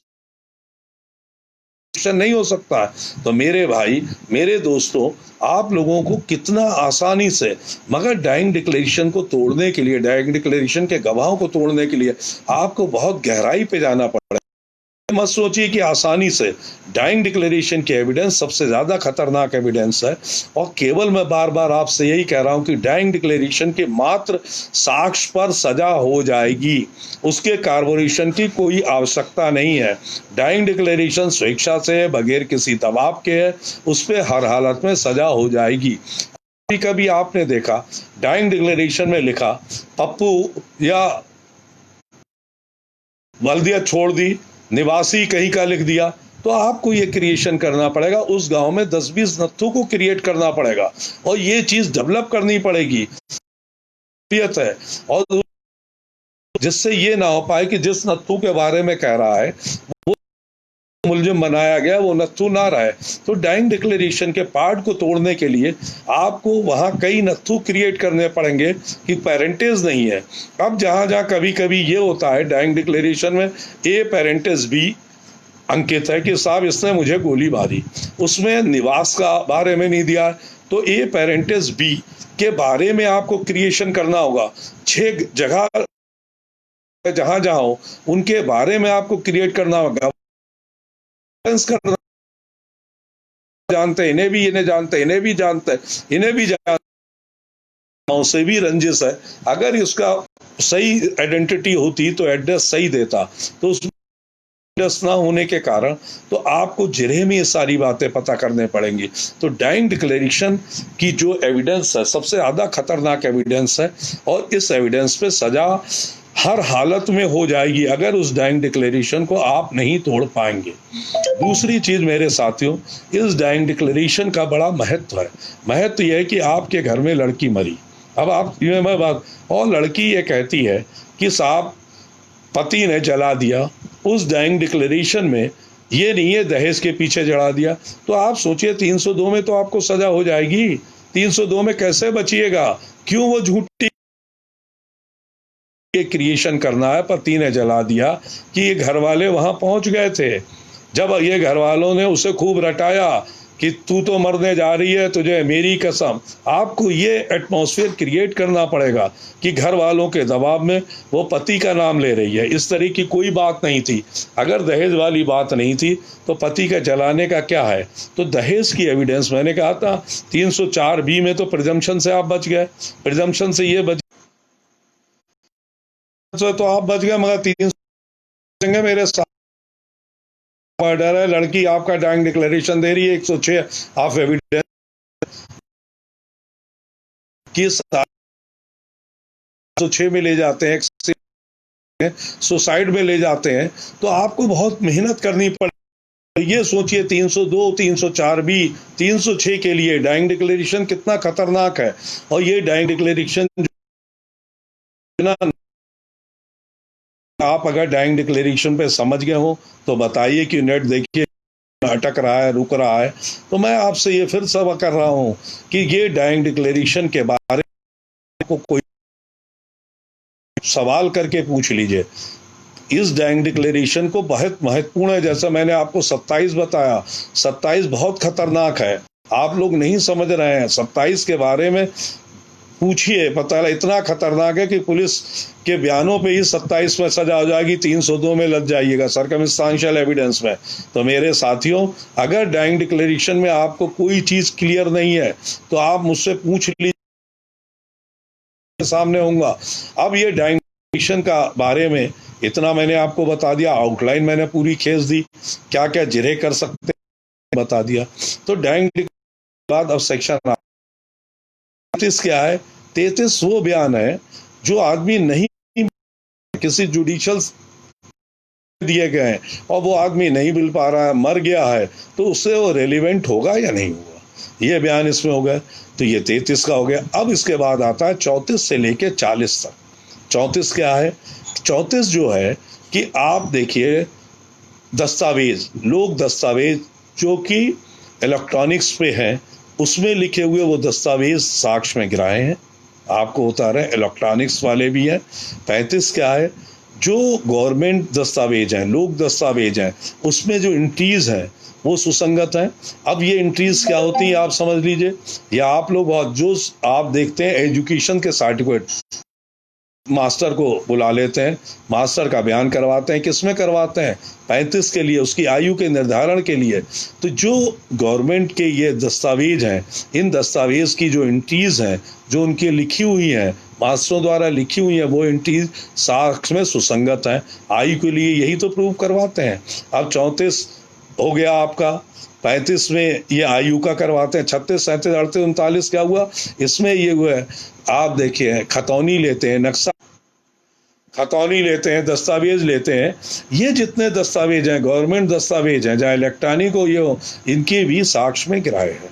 नहीं हो सकता है। तो मेरे भाई, मेरे दोस्तों, आप लोगों को कितना आसानी से, मगर डाइंग डिक्लेरेशन को तोड़ने के लिए, डाइंग डिक्लेरेशन के गवाहों को तोड़ने के लिए आपको बहुत गहराई पे जाना पड़ेगा। मत सोचिए कि आसानी से। डाइंग डिक्लेरेशन के एविडेंस सबसे ज्यादा खतरनाक एविडेंस है, और केवल मैं बार बार आपसे यही कह रहा हूं कि डाइंग डिक्लेरेशन के मात्र साक्ष्य पर सजा हो जाएगी, उसके कार्बोरेशन की कोई आवश्यकता नहीं है। डाइंग डिक्लेरेशन स्वेच्छा से है, बगैर किसी दबाव के है, उस पर हर हालत में सजा हो जाएगी। कभी आपने देखा डाइंग डिक्लेरेशन में लिखा पप्पू या बल्दिया छोड़ दी, निवासी कहीं का लिख दिया, तो आपको ये क्रिएशन करना पड़ेगा, उस गांव में 10-20 नत्थों को क्रिएट करना पड़ेगा, और ये चीज डेवलप करनी पड़ेगी है, और जिससे ये ना हो पाए कि जिस नत्थू के बारे में कह रहा है वो मुलजिम बनाया गया वो नत्थू ना रहे। तो डाइंग डिक्लेरेशन के पार्ट को तोड़ने के लिए आपको वहां कई नत्थू क्रिएट करने पड़ेंगे कि पेरेंटेज नहीं है। अब जहां जहां कभी कभी ये होता है डाइंग डिक्लेरेशन में ए पेरेंटेज बी अंकित है कि साहब इसने मुझे गोली मारी, उसमें निवास का बारे में नहीं दिया, तो ए पेरेंटेज बी के बारे में आपको क्रिएशन करना होगा। 6 जगह जहां जहां हो उनके बारे में आपको क्रिएट करना होगा। करना जानते हैं, इन्हें भी इन्हें जानते हैं, इन्हें भी जानते हैं, इन्हें भी जानते, से भी रंजिश है। अगर इसका सही आइडेंटिटी होती तो एड्रेस सही देता, तो उस एड्रेस ना होने के कारण तो आपको जिरह में ये सारी बातें पता करने पड़ेंगी। तो डाइंग डिक्लेरेशन की जो एविडेंस है सबसे ज्यादा खतरनाक एविडेंस है, और इस एविडेंस पे सजा हर हालत में हो जाएगी अगर उस डाइंग डिक्लेरेशन को आप नहीं तोड़ पाएंगे। दूसरी चीज मेरे साथियों, इस डाइंग डिक्लेरेशन का बड़ा महत्व है। महत्व यह है कि आपके घर में लड़की मरी, अब आप ये मैं बात, और लड़की ये कहती है कि साहब पति ने जला दिया। उस डाइंग डिक्लेरेशन में ये नहीं है दहेज के पीछे जला दिया, तो आप सोचिए 302 में तो आपको सजा हो जाएगी। 302 में कैसे बचिएगा? क्यों वो झूठी क्रिएशन करना है, पति ने जला दिया कि ये घर वाले वहां पहुंच गए थे, जब ये घर वालों ने उसे खूब रटाया कि तू तो मरने जा रही है, तुझे मेरी कसम। आपको ये एटमॉस्फेयर क्रिएट करना पड़ेगा कि घर वालों के दबाव में वो पति का नाम ले रही है। इस तरह की कोई बात नहीं थी। अगर दहेज वाली बात नहीं थी तो पति का जलाने का क्या है? तो दहेज की एविडेंस मैंने कहा था 304 बी में तो प्रिजम्पशन से आप बच गए, प्रिजम्पशन से ये बच तो आप बच गए, मगर 300 मेरे साथ मर्डर है, लड़की आपका डाइंग डिक्लेरेशन दे रही है, 106 ऑफ एविडेंस की 106 में ले जाते हैं, सुसाइड में ले जाते हैं, तो आपको बहुत मेहनत करनी पड़ेगी। ये सोचिए 302, 304 बी, 306 के लिए डाइंग डिक्लेरेशन कितना खतरनाक है। और ये डाइंग डिक्लेरेशन आप अगर डाइंग डिक्लेरेशन पे समझ गए हो तो बताइए कि नेट देखिए अटक रहा है, रुक रहा है। तो मैं आपसे ये फिर सब कर रहा हूं कि ये डाइंग डिक्लेरेशन के बारे में को कोई सवाल करके पूछ लीजिए। इस डाइंग डिक्लेरेशन को बहुत महत्वपूर्ण है, जैसा मैंने आपको 27 बताया, 27 बहुत खतरनाक है, आप लोग नहीं समझ रहे हैं। 27 के बारे में पूछिए, पता है इतना खतरनाक है कि पुलिस के बयानों पे ही 27 में सजा हो जाएगी, 302 में लग जाइएगा सर्कमस्टेंशियल एविडेंस में। तो मेरे साथियों, अगर डाइंग डिक्लेरेशन में आपको कोई चीज क्लियर नहीं है तो आप मुझसे पूछ लीजिए, सामने होऊंगा। अब ये डाइंग डिक्लेरेशन का बारे में इतना मैंने आपको बता दिया, आउटलाइन मैंने पूरी खींच दी, क्या क्या जिरह कर सकते बता दिया। तो डाइंग के बाद अब सेक्शन 33 क्या है? 33 वो बयान है जो आदमी नहीं किसी जुडिशियल दिए गए हैं और वो आदमी नहीं मिल पा रहा है, मर गया है, तो उससे वो रेलिवेंट होगा या नहीं होगा, ये बयान इसमें हो गया। तो ये 33 का हो गया। अब इसके बाद आता है 34 से लेके 40 तक। 34 क्या है? 34 जो है कि आप देखिए दस्तावेज, लोग दस्तावेज जो कि इलेक्ट्रॉनिक्स पे हैं, उसमें लिखे हुए वो दस्तावेज साक्ष्य में गिराए हैं, आपको बता रहे हैं इलेक्ट्रॉनिक्स वाले भी हैं। 35 क्या है? जो गवर्नमेंट दस्तावेज हैं, लोक दस्तावेज हैं, उसमें जो एंट्रीज हैं वो सुसंगत हैं। अब ये एंट्रीज क्या होती है आप समझ लीजिए, या आप लोग जो आप देखते हैं एजुकेशन के सर्टिफिकेट, मास्टर को बुला लेते हैं, मास्टर का बयान करवाते हैं, किसमें करवाते हैं? 35 के लिए, उसकी आयु के निर्धारण के लिए। तो जो गवर्नमेंट के ये दस्तावेज हैं, इन दस्तावेज की जो एंट्रीज हैं, जो उनकी लिखी हुई हैं, मास्टरों द्वारा लिखी हुई है, वो एंट्रीज साक्ष्य में सुसंगत हैं। आयु के लिए यही तो प्रूव करवाते हैं। अब 34 हो गया आपका, 35 में ये आयु का करवाते हैं। 36, 37, 38, 39 क्या हुआ? इसमें ये हुआ है, आप देखिए खतौनी लेते हैं, नक्शा खतौनी लेते हैं, दस्तावेज लेते हैं। ये जितने दस्तावेज हैं, गवर्नमेंट दस्तावेज हैं, चाहे इलेक्ट्रॉनिक हो ये हो, इनके भी साक्ष्य में गिराए हैं।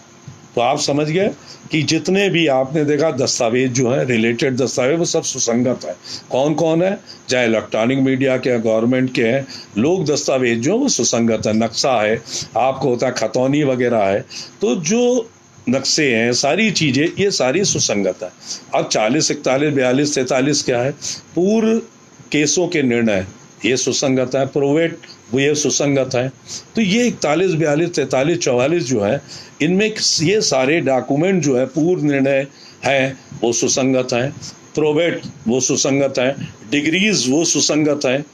तो आप समझ गए कि जितने भी आपने देखा दस्तावेज जो है, रिलेटेड दस्तावेज, वो सब सुसंगत है। कौन कौन है, चाहे इलेक्ट्रॉनिक मीडिया के, गवर्नमेंट के हैं, लोग दस्तावेज जो वो सुसंगत है। नक्शा है, आपको होता है खतौनी वगैरह है, तो जो नक्शे हैं, सारी चीजें ये सारी सुसंगत है। अब 40, 41, 42, 43 क्या है, पूर्व केसों के निर्णय ये सुसंगत है। प्रोवेट वो ये सुसंगत है। तो ये 41, 42, 43, 44 जो है, इनमें ये सारे डॉक्यूमेंट जो है, पूर्व निर्णय हैं वो सुसंगत हैं, प्रोवेट वो सुसंगत है, डिग्रीज वो सुसंगत है।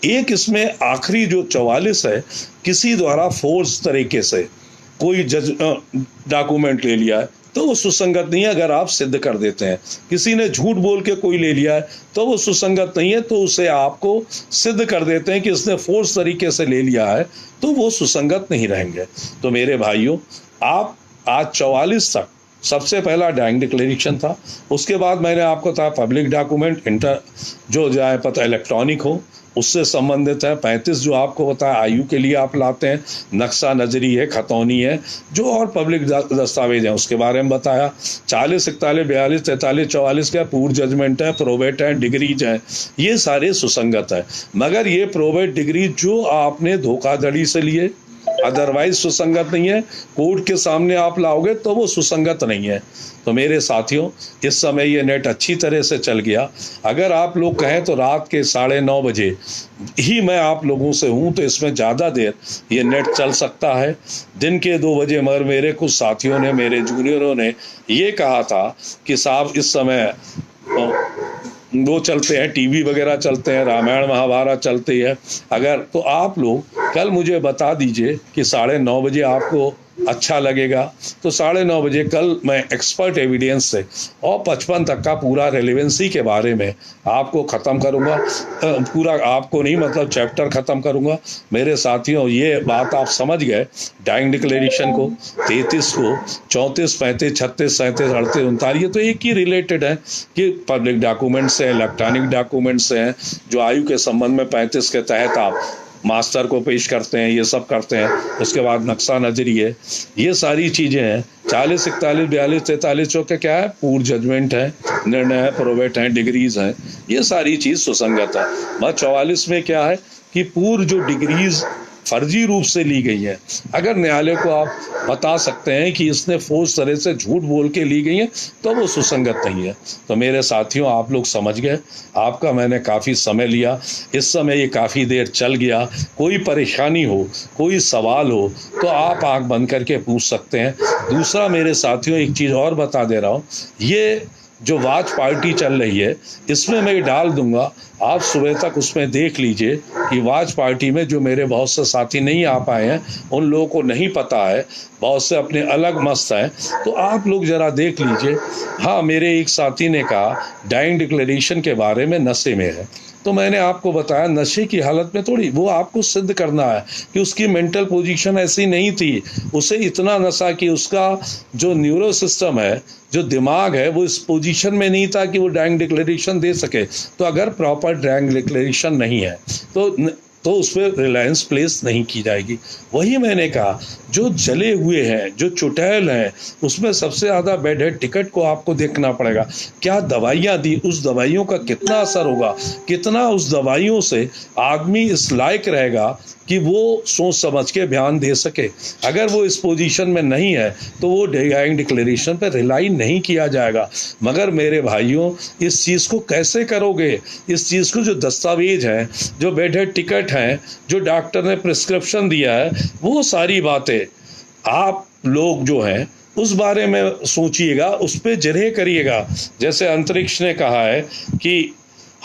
एक इसमें आखिरी जो 44 है, किसी द्वारा फोर्स तरीके से कोई डॉक्यूमेंट ले लिया है तो वो सुसंगत नहीं है, अगर आप सिद्ध कर देते हैं। किसी ने झूठ बोल के कोई ले लिया है तो वो सुसंगत नहीं है, तो उसे आपको सिद्ध कर देते हैं कि इसने फोर्स तरीके से ले लिया है, तो वो सुसंगत नहीं रहेंगे। तो मेरे भाइयों, आप आज 44 तक सबसे पहला डाइंग डिक्लेरेशन था, उसके बाद मैंने आपको कहा पब्लिक डॉक्यूमेंट इंटर जो जाए पता इलेक्ट्रॉनिक हो उससे संबंधित है। 35 जो आपको बताया आयु के लिए आप लाते हैं, नक्शा नजरी है, खतौनी है, जो और पब्लिक दस्तावेज हैं उसके बारे में बताया। 40, 41, 42, 43, 44 का पूर्व जजमेंट है, प्रोवेट है, डिग्रीज है, ये सारे सुसंगत है। मगर ये प्रोवेट डिग्री जो आपने धोखाधड़ी से लिए, अदरवाइज सुसंगत नहीं है। कोर्ट के सामने आप लाओगे तो वो सुसंगत नहीं है। तो मेरे साथियों, इस समय ये नेट अच्छी तरह से चल गया। अगर आप लोग कहें तो रात के 9:30 बजे ही मैं आप लोगों से हूं, तो इसमें ज़्यादा देर ये नेट चल सकता है। दिन के 2 बजे मगर मेरे कुछ साथियों ने, मेरे जूनियरों ने ये कहा था कि साहब इस समय वो चलते हैं, टीवी वगैरह चलते हैं, रामायण महाभारत चलती है, अगर तो आप लोग कल मुझे बता दीजिए कि 9:30 बजे आपको अच्छा लगेगा, तो 9:30 बजे कल मैं एक्सपर्ट एविडेंस से और 55 तक का पूरा रेलेवेंसी के बारे में आपको ख़त्म करूँगा। पूरा आपको नहीं, मतलब चैप्टर ख़त्म करूँगा। मेरे साथियों, ये बात आप समझ गए डाइंग डिक्लेरेशन को, 33 को, 34, 35, 36, 37, 38, 39, ये तो एक ही रिलेटेड है कि पब्लिक डॉक्यूमेंट्स हैं, इलेक्ट्रॉनिक डॉक्यूमेंट्स हैं, जो आयु के संबंध में 35 के तहत आप मास्टर को पेश करते हैं, ये सब करते हैं। उसके बाद नक्शा नजरी है, ये सारी चीज़ें हैं। 40, 41, 42, 43 जो के क्या है, पूर्व जजमेंट है, निर्णय है, प्रोवेट है, डिग्रीज हैं, ये सारी चीज़ सुसंगत है। बस 44 में क्या है कि पूर्व जो डिग्रीज फर्जी रूप से ली गई है, अगर न्यायालय को आप बता सकते हैं कि इसने फोर्स तरह से झूठ बोल के ली गई है, तो वो सुसंगत नहीं है। तो मेरे साथियों, आप लोग समझ गए। आपका मैंने काफ़ी समय लिया, इस समय ये काफ़ी देर चल गया। कोई परेशानी हो, कोई सवाल हो, तो आप आंख बंद करके पूछ सकते हैं। दूसरा मेरे साथियों, एक चीज़ और बता दे रहा हूँ, ये जो वाच पार्टी चल रही है, इसमें मैं डाल दूंगा, आप सुबह तक उसमें देख लीजिए कि वाच पार्टी में जो मेरे बहुत से साथी नहीं आ पाए हैं, उन लोगों को नहीं पता है, बहुत से अपने अलग मस्त हैं, तो आप लोग ज़रा देख लीजिए। हाँ, मेरे एक साथी ने कहा डाइंग डिक्लेरेशन के बारे में नशे में है, तो मैंने आपको बताया नशे की हालत में थोड़ी, वो आपको सिद्ध करना है कि उसकी मेंटल पोजीशन ऐसी नहीं थी, उसे इतना नशा कि उसका जो न्यूरो सिस्टम है, जो दिमाग है, वो इस पोजीशन में नहीं था कि वो डाइंग डिक्लेरेशन दे सके। तो अगर प्रॉपर डाइंग डिक्लेरेशन नहीं है तो उस पर रिलायंस प्लेस नहीं की जाएगी। वही मैंने कहा, जो जले हुए हैं, जो चुटैल हैं, उसमें सबसे ज़्यादा बेड हेड टिकट को आपको देखना पड़ेगा। क्या दवाइयाँ दी, उस दवाइयों का कितना असर होगा, कितना उस दवाइयों से आदमी इस लायक रहेगा कि वो सोच समझ के बयान दे सके। अगर वो इस पोजीशन में नहीं है तो वो डाइंग डिक्लेरेशन पर रिलाई नहीं किया जाएगा। मगर मेरे भाइयों, इस चीज़ को कैसे करोगे? इस चीज़ को, जो दस्तावेज हैं, जो बेड हेड टिकट हैं, जो डॉक्टर ने प्रिस्क्रिप्शन दिया है, वो सारी बातें आप लोग जो हैं उस बारे में सोचिएगा, उस पर जरह करिएगा। जैसे अंतरिक्ष ने कहा है कि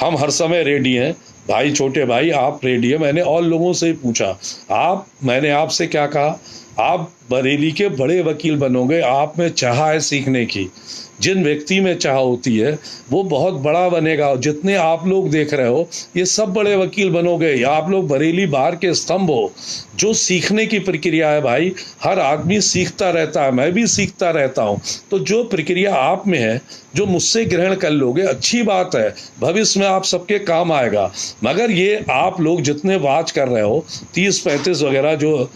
हम हर समय रेडी हैं। भाई, छोटे भाई, आप रेडी है? मैंने और लोगों से पूछा, मैंने आपसे क्या कहा? आप बरेली के बड़े वकील बनोगे, आप में चाह है सीखने की। जिन व्यक्ति में चाह होती है वो बहुत बड़ा बनेगा। जितने आप लोग देख रहे हो, ये सब बड़े वकील बनोगे, या आप लोग बरेली बार के स्तंभ हो। जो सीखने की प्रक्रिया है भाई, हर आदमी सीखता रहता है, मैं भी सीखता रहता हूँ। तो जो प्रक्रिया आप में है, जो मुझसे ग्रहण कर लोगे, अच्छी बात है, भविष्य में आप सबके काम आएगा। मगर ये आप लोग जितने वाच कर रहे हो, 30, 35 वगैरह जो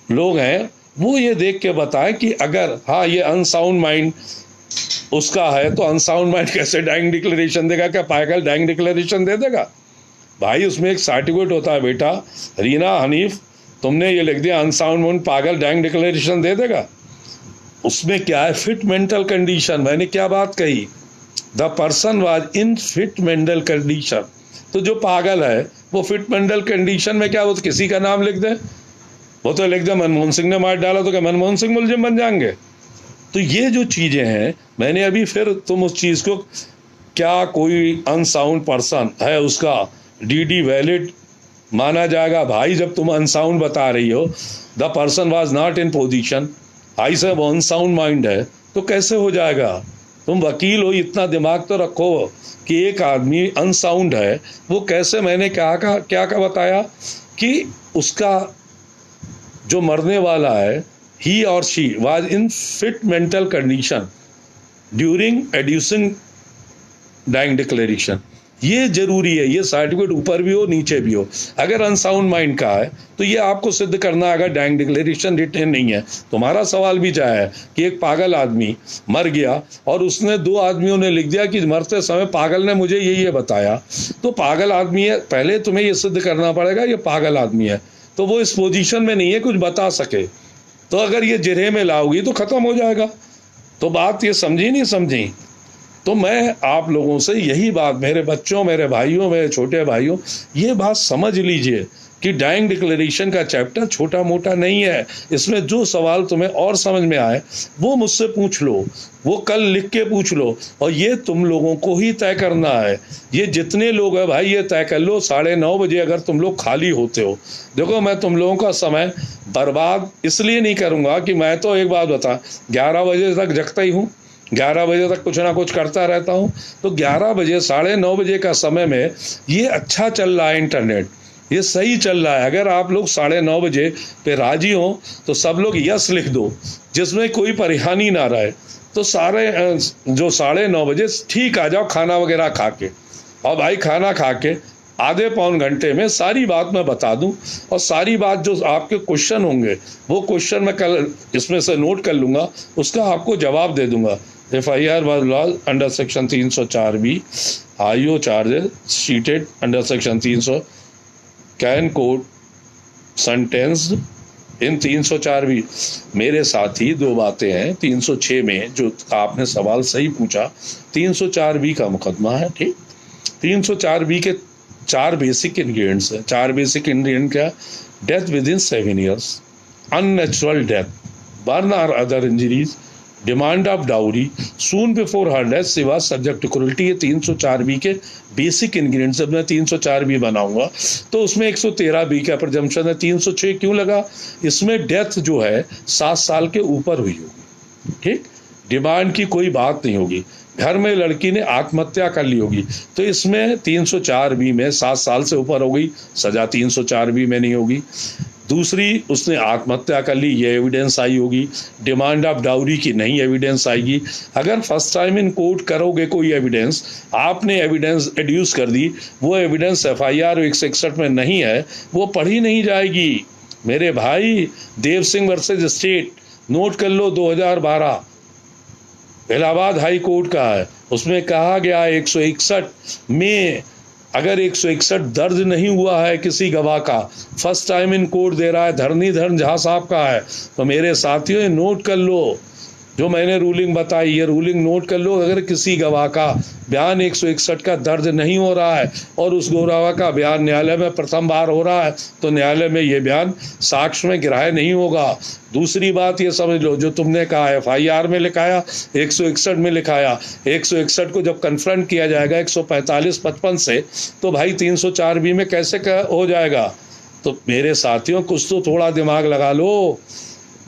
लोग हैं, वो ये देख के बताए कि अगर हाँ ये अनसाउंड माइंड उसका है तो अनसाउंड माइंड कैसे डाइंग डिक्लेरेशन देगा? क्या पागल डाइंग डिक्लेरेशन दे देगा? भाई उसमें एक सर्टिफिकेट होता है बेटा। रीना, हनीफ, तुमने ये लिख दिया अनसाउंड माइंड, पागल डाइंग डिक्लेरेशन दे देगा? उसमें क्या है? Fit mental condition. मैंने क्या बात कही? The person was in fit mental condition. तो जो पागल है वो फिट मेंटल कंडीशन में क्या, वो तो किसी का नाम लिख दे, वो तो लिख दे मनमोहन सिंह ने मार डाला, तो क्या मनमोहन सिंह मुलजिम बन जाएंगे? तो ये जो चीजें हैं, मैंने अभी फिर तुम उस चीज को, क्या कोई अनसाउंड पर्सन है उसका डीडी वैलिड माना जाएगा? भाई जब तुम अनसाउंड बता रही हो, the person was not in position, I say वो अनसाउंड माइंड है, तो कैसे हो जाएगा? तुम वकील हो, इतना दिमाग तो रखो कि एक आदमी अनसाउंड है, वो कैसे? मैंने क्या बताया कि उसका जो मरने वाला है, he or she was in fit mental condition during adducing dying declaration। ये जरूरी है, ये सर्टिफिकेट ऊपर भी हो नीचे भी हो। अगर अनसाउंड माइंड का है तो ये आपको सिद्ध करना, अगर डाइंग डिक्लेरेशन रिटन नहीं है। तुम्हारा सवाल भी क्या है कि एक पागल आदमी मर गया और उसने 2 आदमियों ने लिख दिया कि मरते समय पागल ने मुझे ये बताया, तो पागल आदमी है, पहले तुम्हें ये सिद्ध करना पड़ेगा ये पागल आदमी है, तो वो इस पोजीशन में नहीं है कुछ बता सके। तो अगर ये जिरहे में लाओगी तो खत्म हो जाएगा। तो बात ये समझी नहीं समझी? तो मैं आप लोगों से यही बात, मेरे बच्चों, मेरे भाइयों, मेरे छोटे भाइयों, ये बात समझ लीजिए कि डाइंग डिक्लेरेशन का चैप्टर छोटा मोटा नहीं है। इसमें जो सवाल तुम्हें और समझ में आए वो मुझसे पूछ लो, वो कल लिख के पूछ लो, और ये तुम लोगों को ही तय करना है। ये जितने लोग हैं भाई, ये तय कर लो 9:30 बजे अगर तुम लोग खाली होते हो। देखो मैं तुम लोगों का समय बर्बाद इसलिए नहीं करूँगा कि मैं तो एक बात बता, 11 बजे तक जगता ही हूँ, 11 बजे तक कुछ ना कुछ करता रहता हूँ। तो 11 बजे 9:30 बजे का समय में ये अच्छा चल रहा है, इंटरनेट ये सही चल रहा है। अगर आप लोग 9:30 बजे पे राजी हो तो सब लोग यस लिख दो, जिसमें कोई परेशानी ना रहे। तो सारे जो 9:30 बजे ठीक आ जाओ खाना वगैरह खा के, और भाई खाना खा के आधे पौन घंटे में सारी बात मैं बता दूं, और सारी बात जो आपके क्वेश्चन होंगे वो क्वेश्चन मैं कल इसमें से नोट कर लूँगा, उसका आपको जवाब दे दूंगा। FIR was lodged under section 304B, IO charges sheeted under section 300, can court sentenced in 304B। मेरे साथ ही 2 बातें हैं। 306 में जो आपने सवाल सही पूछा, 304B का मुकदमा है, ठीक। 304B के 4 बेसिक इंग्रेडिएंट्स हैं। 4 बेसिक इंग्रेडिएंट क्या? Death within 7 years, unnatural death, burn or other injuries, demand of dowry, soon before her death, सिवा सब्जेक्ट टू क्रूरल्टी। ये 304B के बेसिक इंग्रेडिएंट्स। जब मैं 304B बनाऊंगा तो उसमें 113B का प्रजम्पशन है। 306 क्यों लगा? इसमें डेथ जो है 7 साल के ऊपर हुई होगी, ठीक। डिमांड की कोई बात नहीं होगी, घर में लड़की ने आत्महत्या कर ली होगी, तो इसमें 304B में 7 साल से ऊपर हो गई, सजा 304B में नहीं होगी। दूसरी, उसने आत्महत्या कर ली, ये एविडेंस आई होगी। डिमांड ऑफ डाउरी की नहीं एविडेंस आएगी। अगर फर्स्ट टाइम इन कोर्ट करोगे कोई एविडेंस, आपने एविडेंस एड्यूस कर दी, वो एविडेंस FIR 161 में नहीं है, वो पढ़ी नहीं जाएगी। मेरे भाई, Dev Singh versus state note कर लो, 2012 इलाहाबाद हाई कोर्ट का है। उसमें कहा गया 161 में अगर 161 दर्ज नहीं हुआ है किसी गवाह का, फर्स्ट टाइम इन कोर्ट दे रहा है, धरनीधर झा साहब का है, तो मेरे साथियों ये नोट कर लो, जो मैंने रूलिंग बताई ये रूलिंग नोट कर लो। अगर किसी गवाह का बयान 161 का दर्ज नहीं हो रहा है और उस गवाह का बयान न्यायालय में प्रथम बार हो रहा है, तो न्यायालय में ये बयान साक्ष्य में ग्राह्य नहीं होगा। दूसरी बात ये समझ लो, जो तुमने कहा FIR में लिखाया, 161 में लिखाया, 161 को जब कन्फ्रंट किया जाएगा 145-55 से, तो भाई 304B में कैसे हो जाएगा? तो मेरे साथियों कुछ तो थोड़ा दिमाग लगा लो।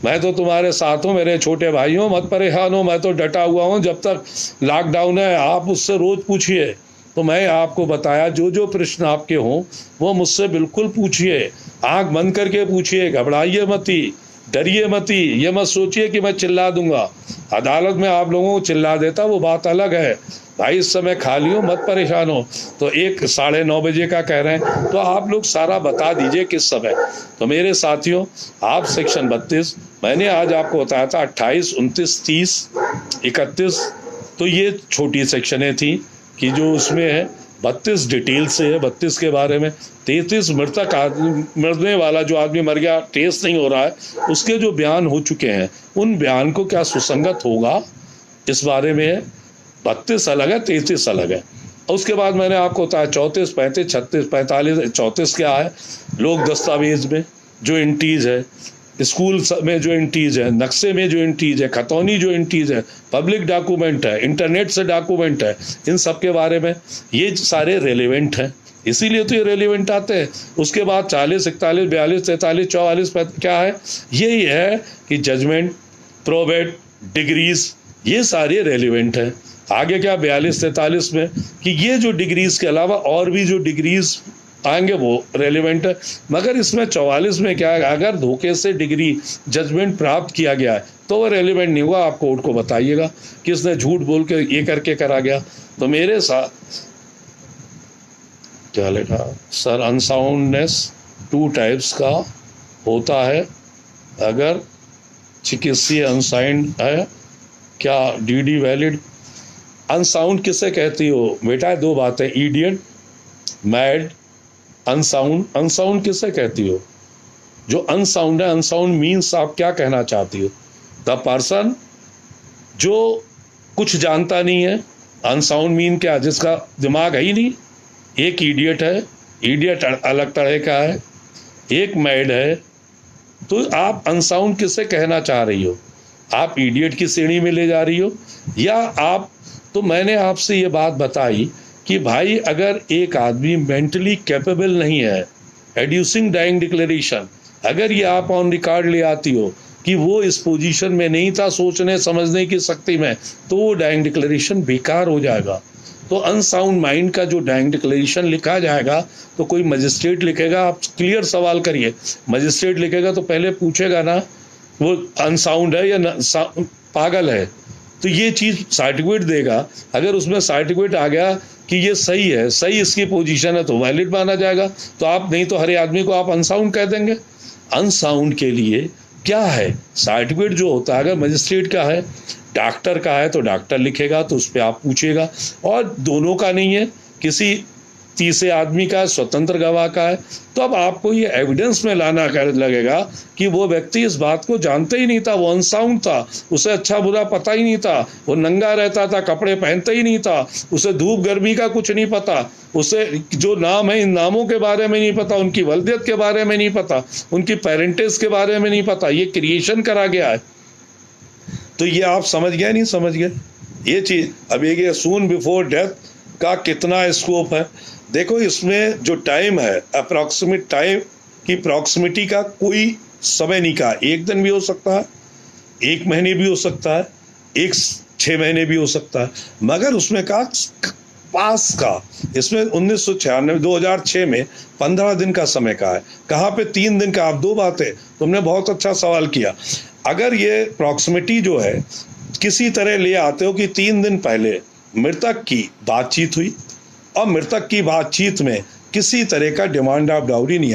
मैं तो तुम्हारे साथ हूँ मेरे छोटे भाइयों, मत परेशान हो, मैं तो डटा हुआ हूँ। जब तक लॉकडाउन है आप उससे रोज पूछिए, तो मैं आपको बताया जो प्रश्न आपके हों वो मुझसे बिल्कुल पूछिए, आंख बंद करके पूछिए, घबराइए मती, डरिए मती, ये मत सोचिए कि मैं चिल्ला दूंगा। अदालत में आप लोगों को चिल्ला देता वो बात अलग है। भाई इस समय खाली हो, मत परेशान हो। तो 9:30 बजे का कह रहे हैं, तो आप लोग सारा बता दीजिए किस समय। तो मेरे साथियों, आप सेक्शन 32 मैंने आज आपको बताया था 28, 29, 30, 31, तो ये छोटी सेक्शनें थी कि जो उसमें है। 32 डिटेल से है, 32 के बारे में। 33 मृतक मरने वाला जो आदमी मर गया, ट्रेस नहीं हो रहा है, उसके जो बयान हो चुके हैं, उन बयान को क्या सुसंगत होगा इस बारे में है। 32 अलग है, 33 अलग है। उसके बाद मैंने आपको बताया 34, 35, 36, 45, 34 क्या है, लोक दस्तावेज में जो एंट्रीज है, स्कूल में जो एंट्रीज है, नक्शे में जो एंट्रीज है, खतौनी जो एंट्रीज है, पब्लिक डॉक्यूमेंट है, इंटरनेट से डॉक्यूमेंट है, इन सब के बारे में ये सारे रेलिवेंट हैं, इसीलिए तो ये रेलिवेंट आते हैं। उसके बाद 40, 41, 42, 43, 44 क्या है, यही है कि जजमेंट, प्रोबेट, डिग्रीज, ये सारे रेलिवेंट हैं। आगे क्या 42, 43 में कि ये जो डिग्रीज के अलावा और भी जो डिग्रीज आएंगे वो रेलिवेंट है। मगर इसमें 44 में क्या है, अगर धोखे से डिग्री जजमेंट प्राप्त किया गया है तो वो रेलिवेंट नहीं हुआ। आप कोर्ट को बताइएगा किसने झूठ बोल के ये करके करा गया। तो मेरे साथ क्या लिखा सर, अनसाउंडनेस 2 टाइप्स का होता है। अगर चिकित्सीय अनसाउंड है, क्या डीडी वैलिड? अनसाउंड किसे कहती हो बेटा? 2 बातें, इडियट, मैड, अनसाउंड। अनसाउंड किसे कहती हो? जो अनसाउंड है, अनसाउंड मीन्स आप क्या कहना चाहती हो? द पर्सन जो कुछ जानता नहीं है। अनसाउंड मीन क्या? जिसका दिमाग है ही नहीं। एक इडियट है, इडियट अलग तरह का है, एक मैड है। तो आप अनसाउंड किसे कहना चाह रही हो? आप इडियट की श्रेणी में ले जा रही हो या आप? तो मैंने आपसे ये बात बताई कि भाई अगर एक आदमी मेंटली कैपेबल नहीं है, एड्यूसिंग डाइंग डिक्लेरेशन, अगर ये आप ऑन रिकॉर्ड ले आती हो कि वो इस पोजीशन में नहीं था सोचने समझने की शक्ति में, तो वो डाइंग डिक्लेरेशन बेकार हो जाएगा। तो अनसाउंड माइंड का जो डाइंग डिक्लेरेशन लिखा जाएगा, तो कोई मजिस्ट्रेट लिखेगा, आप क्लियर सवाल करिए, मजिस्ट्रेट लिखेगा तो पहले पूछेगा ना वो अनसाउंड है या पागल है, तो ये चीज सर्टिफिकेट देगा। अगर उसमें सर्टिफिकेट आ गया कि ये सही है, सही इसकी पोजीशन है, तो वैलिड माना जाएगा। तो आप नहीं तो हर आदमी को आप अनसाउंड कह देंगे। अनसाउंड के लिए क्या है, सर्टिफिकेट जो होता है, अगर मजिस्ट्रेट का है, डॉक्टर का है तो डॉक्टर लिखेगा, तो उस पर आप पूछेगा। और दोनों का नहीं है, किसी तीसरे आदमी का, स्वतंत्र गवाह का है, तो अब आपको ये एविडेंस में लाना लगेगा कि वो व्यक्ति इस बात को जानते ही नहीं था, वो अनसाउंड था, उसे अच्छा बुरा पता ही नहीं था, वो नंगा रहता था, कपड़े पहनते ही नहीं था, उसे धूप गर्मी का कुछ नहीं पता, उसे जो नाम है इन नामों के बारे में नहीं पता, उनकी वल्दियत के बारे में नहीं पता, उनकी पेरेंटेज के बारे में नहीं पता, ये क्रिएशन करा गया है। तो ये आप समझ गए नहीं समझ गए ये चीज? अब ये सून बिफोर डेथ का कितना स्कोप है देखो। इसमें जो टाइम है, अप्रॉक्सीमेट टाइम की प्रॉक्सिमिटी का कोई समय नहीं कहा। 1 दिन भी हो सकता है, 1 महीने भी हो सकता है, 6 महीने भी हो सकता है, मगर उसमें कहा पास का। इसमें 1996 2006 में 15 दिन का समय का है, कहाँ पे 3 दिन का। आप 2 बातें, तुमने बहुत अच्छा सवाल किया। अगर ये प्रॉक्सिमिटी जो है किसी तरह ले आते हो कि 3 दिन पहले मृतक की बातचीत हुई और मृतक की बातचीत में किसी तरह का डिमांड ऑफ डाउरी नहीं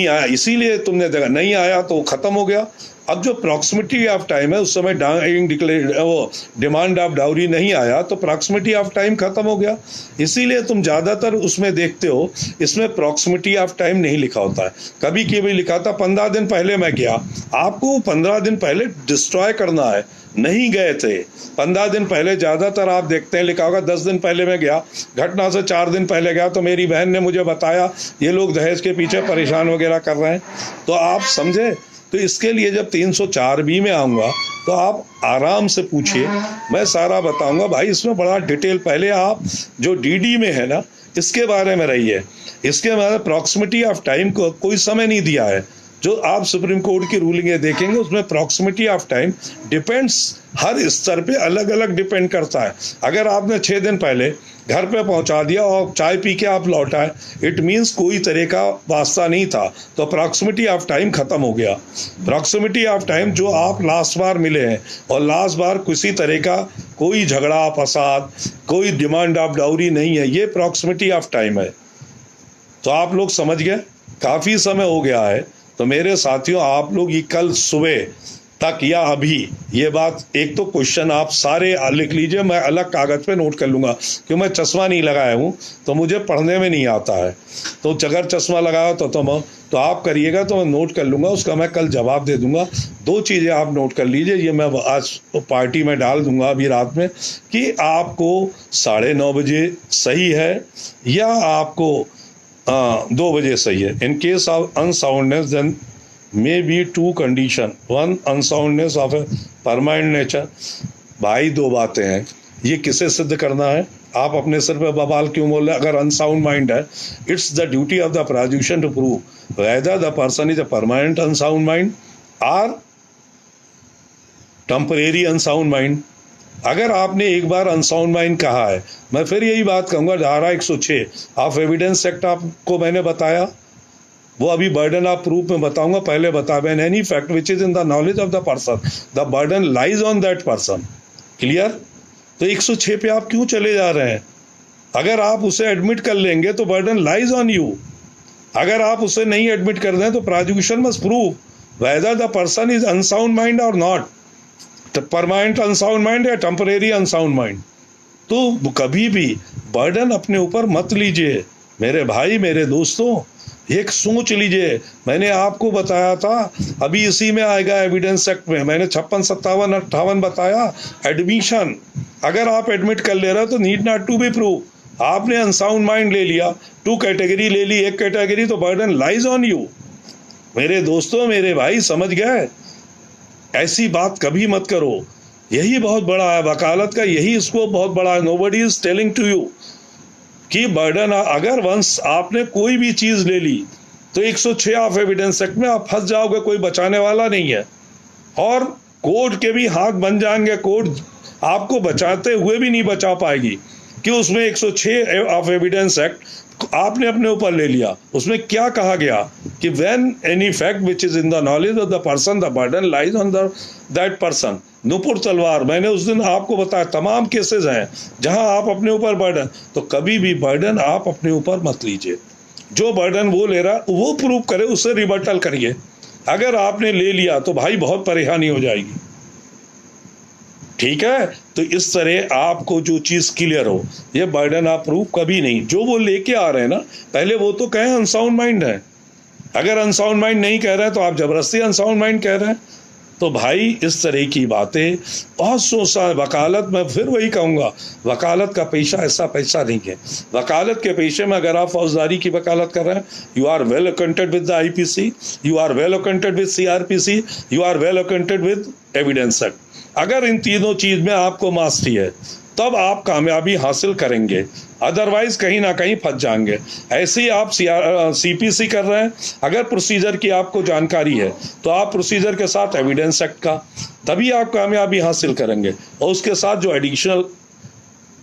आया, इसीलिए तुमने देखा नहीं आया तो खत्म हो गया। अब जो प्रॉक्सिमिटी ऑफ टाइम है, उस समय वो डिमांड ऑफ डाउरी नहीं आया, तो प्रॉक्सिमिटी ऑफ टाइम खत्म हो गया। इसीलिए तुम ज्यादातर उसमें देखते हो, इसमें प्रॉक्सिमिटी ऑफ टाइम नहीं लिखा होता है। कभी कभी लिखा था 15 दिन पहले मैं गया, आपको 15 दिन पहले डिस्ट्रॉय करना है, नहीं गए थे 15 दिन पहले। ज्यादातर आप देखते हैं लिखा होगा 10 दिन पहले मैं गया, घटना से 4 दिन पहले गया, तो मेरी बहन ने मुझे बताया ये लोग दहेज के पीछे परेशान वगैरह कर रहे हैं। तो आप समझे? तो इसके लिए जब 304B में आऊँगा तो आप आराम से पूछिए, मैं सारा बताऊंगा। भाई इसमें बड़ा डिटेल, पहले आप जो डीडी में है ना इसके बारे में रहिए। इसके बाद प्रॉक्सिमिटी ऑफ टाइम को कोई समय नहीं दिया है। जो आप सुप्रीम कोर्ट की रूलिंग देखेंगे उसमें प्रॉक्सिमिटी ऑफ टाइम डिपेंड्स, हर स्तर पे अलग अलग डिपेंड करता है। अगर आपने 6 दिन पहले घर पे पहुंचा दिया और चाय पी के आप लौटाए, इट मीन्स कोई तरह का वास्ता नहीं था, तो प्रॉक्सिमिटी ऑफ टाइम खत्म हो गया। प्रॉक्सिमिटी ऑफ टाइम जो आप लास्ट बार मिले हैं और लास्ट बार किसी तरह का कोई झगड़ा फसाद, कोई डिमांड ऑफ डाउरी नहीं है, ये प्रॉक्सिमिटी ऑफ टाइम है। तो आप लोग समझ गए, काफ़ी समय हो गया है, तो मेरे साथियों, आप लोग ये कल सुबह तक या अभी ये बात, एक तो क्वेश्चन आप सारे लिख लीजिए, मैं अलग कागज पे नोट कर लूँगा, क्योंकि मैं चश्मा नहीं लगाया हूँ तो मुझे पढ़ने में नहीं आता है। तो अगर चश्मा लगाया तो आप करिएगा तो मैं नोट कर लूँगा, उसका मैं कल जवाब दे दूँगा। 2 चीज़ें आप नोट कर लीजिए, ये मैं आज पार्टी में डाल दूँगा अभी रात में, कि आपको 9:30 बजे सही है या आपको 2 बजे सही है। In case of unsoundness then may be 2 condition, 1 unsoundness of a permanent nature। भाई 2 बातें हैं, ये किसे सिद्ध करना है? आप अपने सिर पे बवाल क्यों बोल रहे हैं? अगर अनसाउंड माइंड है, it's the duty of the prosecution to prove whether the person is a permanent unsound mind और टेम्परेरी अनसाउंड माइंड। अगर आपने एक बार अनसाउंड माइंड कहा है, मैं फिर यही बात कहूँगा, धारा 106 ऑफ एविडेंस एक्ट आपको मैंने बताया, वो अभी बर्डन ऑफ प्रूफ में बताऊंगा, पहले बता ban any fact which is in the knowledge of the person the burden lies on that person. Clear? तो 106 पे आप क्यों चले जा रहे हैं? अगर आप उसे एडमिट कर लेंगे तो बर्डन लाइज ऑन यू। अगर आप उसे नहीं एडमिट कर दें तो prosecution must prove whether the person is unsound mind और नॉट, परमानेंट अनसाउंड माइंड या टेम्परेरी अनसाउंड माइंड। तो कभी भी बर्डन अपने ऊपर मत लीजिए मेरे भाई, मेरे दोस्तों। एक सोच लीजिए, मैंने आपको बताया था, अभी इसी में आएगा एविडेंस एक्ट में, मैंने 56, 57, 58 बताया। एडमिशन, अगर आप एडमिट कर ले रहे हो तो need not to be prove. आपने अनसाउंड माइंड ले लिया, 2 कैटेगरी ले ली, 1 कैटेगरी, तो बर्डन लाइज ऑन यू। मेरे दोस्तों, मेरे भाई, समझ गए? ऐसी बात कभी मत करो। यही बहुत बड़ा है वकालत का, यही स्कोप बहुत बड़ा है। Nobody is telling to you कि बर्डन, अगर वंस आपने कोई भी चीज ले ली तो 106 ऑफ एविडेंस एक्ट में आप फंस जाओगे, कोई बचाने वाला नहीं है। और कोर्ट के भी हाथ बन जाएंगे, कोर्ट आपको बचाते हुए भी नहीं बचा पाएगी, कि उसमें 106 ऑफ एविडेंस एक्ट आपने अपने ऊपर ले लिया। उसमें क्या कहा गया कि when any fact which is in the knowledge of the person the burden lies on that person. Nupur तलवार, मैंने उस दिन आपको बताया, तमाम केसेस हैं जहां आप अपने ऊपर बर्डन, तो कभी भी बर्डन आप अपने ऊपर मत लीजिए। जो बर्डन वो ले रहा वो प्रूव करे, उससे रिबटल करिए। अगर आपने ले लिया तो भाई बहुत परेशानी हो जाएगी। ठीक है? तो इस तरह आपको जो चीज क्लियर हो, ये बर्डन आप प्रूफ कभी नहीं। जो वो लेके आ रहे हैं ना, पहले वो तो कहें अनसाउंड माइंड है। अगर अनसाउंड माइंड नहीं कह रहे हैं तो आप जबरदस्ती अनसाउंड माइंड कह रहे हैं। तो भाई इस तरह की बातें बहुत सोचा। वकालत, मैं फिर वही कहूँगा, वकालत का पेशा ऐसा पेशा नहीं है। वकालत के पेशे में अगर आप फौजदारी की वकालत कर रहे हैं, you are well acquainted with the IPC, you are well acquainted with CRPC, you are well acquainted with evidence act. अगर इन तीनों चीज में आपको मास्टरी है तब आप कामयाबी हासिल करेंगे, अदरवाइज कहीं ना कहीं फंस जाएंगे। ऐसे ही आप CPC कर रहे हैं, अगर प्रोसीजर की आपको जानकारी है तो आप प्रोसीजर के साथ एविडेंस एक्ट का, तभी आप कामयाबी हासिल करेंगे। और उसके साथ जो एडिशनल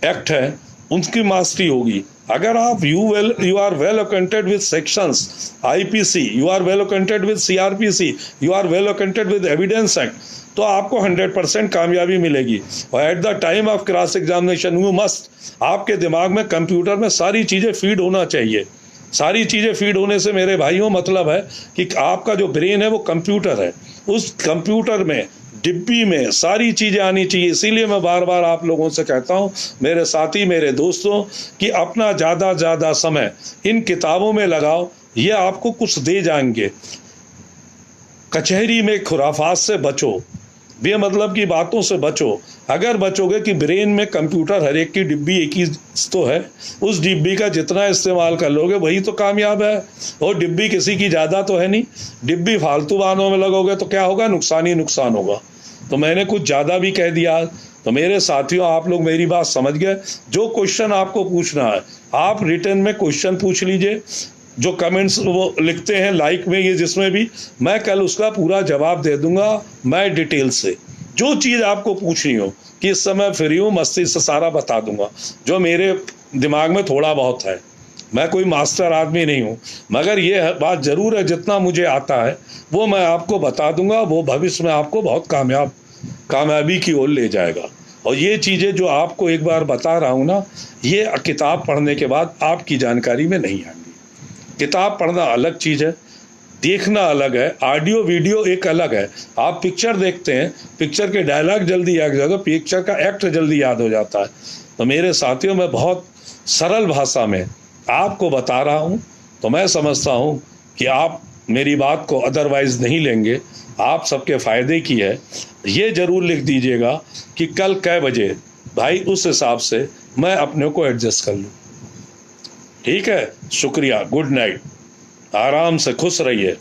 एक्ट है उनकी मास्टरी होगी। अगर आप you are well acquainted with sections IPC, you are well acquainted with CRPC, you are well acquainted with evidence act, तो आपको 100% कामयाबी मिलेगी। और at the time of cross examination you must, आपके दिमाग में, कंप्यूटर में सारी चीज़ें फीड होना चाहिए। सारी चीज़ें फीड होने से मेरे भाइयों मतलब है कि आपका जो ब्रेन है वो कंप्यूटर है, उस कंप्यूटर में, डिब्बी में सारी चीज़ें आनी चाहिए। इसीलिए मैं बार बार आप लोगों से कहता हूँ, मेरे साथी, मेरे दोस्तों, कि अपना ज़्यादा समय इन किताबों में लगाओ, ये आपको कुछ दे जाएंगे। कचहरी में खुराफात से बचो, बेमतलब की बातों से बचो। अगर बचोगे कि ब्रेन में कंप्यूटर, हर एक की डिब्बी एक ही तो है, उस डिब्बी का जितना इस्तेमाल कर लोगे वही तो कामयाब है। और डिब्बी किसी की ज़्यादा तो है नहीं, डिब्बी फालतू बातों में लगोगे तो क्या होगा? नुकसान ही नुकसान होगा। तो मैंने कुछ ज़्यादा भी कह दिया। तो मेरे साथियों, आप लोग मेरी बात समझ गए। जो क्वेश्चन आपको पूछना है आप रिटर्न में क्वेश्चन पूछ लीजिए, जो कमेंट्स वो लिखते हैं लाइक में, ये जिसमें भी, मैं कल उसका पूरा जवाब दे दूंगा, मैं डिटेल से। जो चीज़ आपको पूछनी हो कि इस समय फ्री हूँ, मस्ती से सारा बता दूंगा, जो मेरे दिमाग में थोड़ा बहुत है। मैं कोई मास्टर आदमी नहीं हूँ, मगर ये बात ज़रूर है, जितना मुझे आता है वो मैं आपको बता दूंगा। वो भविष्य में आपको बहुत कामयाबी की ओर ले जाएगा। और ये चीज़ें जो आपको एक बार बता रहा हूँ ना, ये किताब पढ़ने के बाद आपकी जानकारी में नहीं आएंगी। किताब पढ़ना अलग चीज़ है, देखना अलग है, ऑडियो वीडियो एक अलग है। आप पिक्चर देखते हैं, पिक्चर के डायलॉग जल्दी याद हो जाता है, पिक्चर का एक्ट जल्दी याद हो जाता है। तो मेरे साथियों, मैं बहुत सरल भाषा में आपको बता रहा हूँ, तो मैं समझता हूँ कि आप मेरी बात को अदरवाइज नहीं लेंगे, आप सबके फ़ायदे की है। ये ज़रूर लिख दीजिएगा कि कल कै बजे, भाई उस हिसाब से मैं अपने को एडजस्ट कर लूँ। ठीक है, शुक्रिया, गुड नाइट, आराम से खुश रहिए।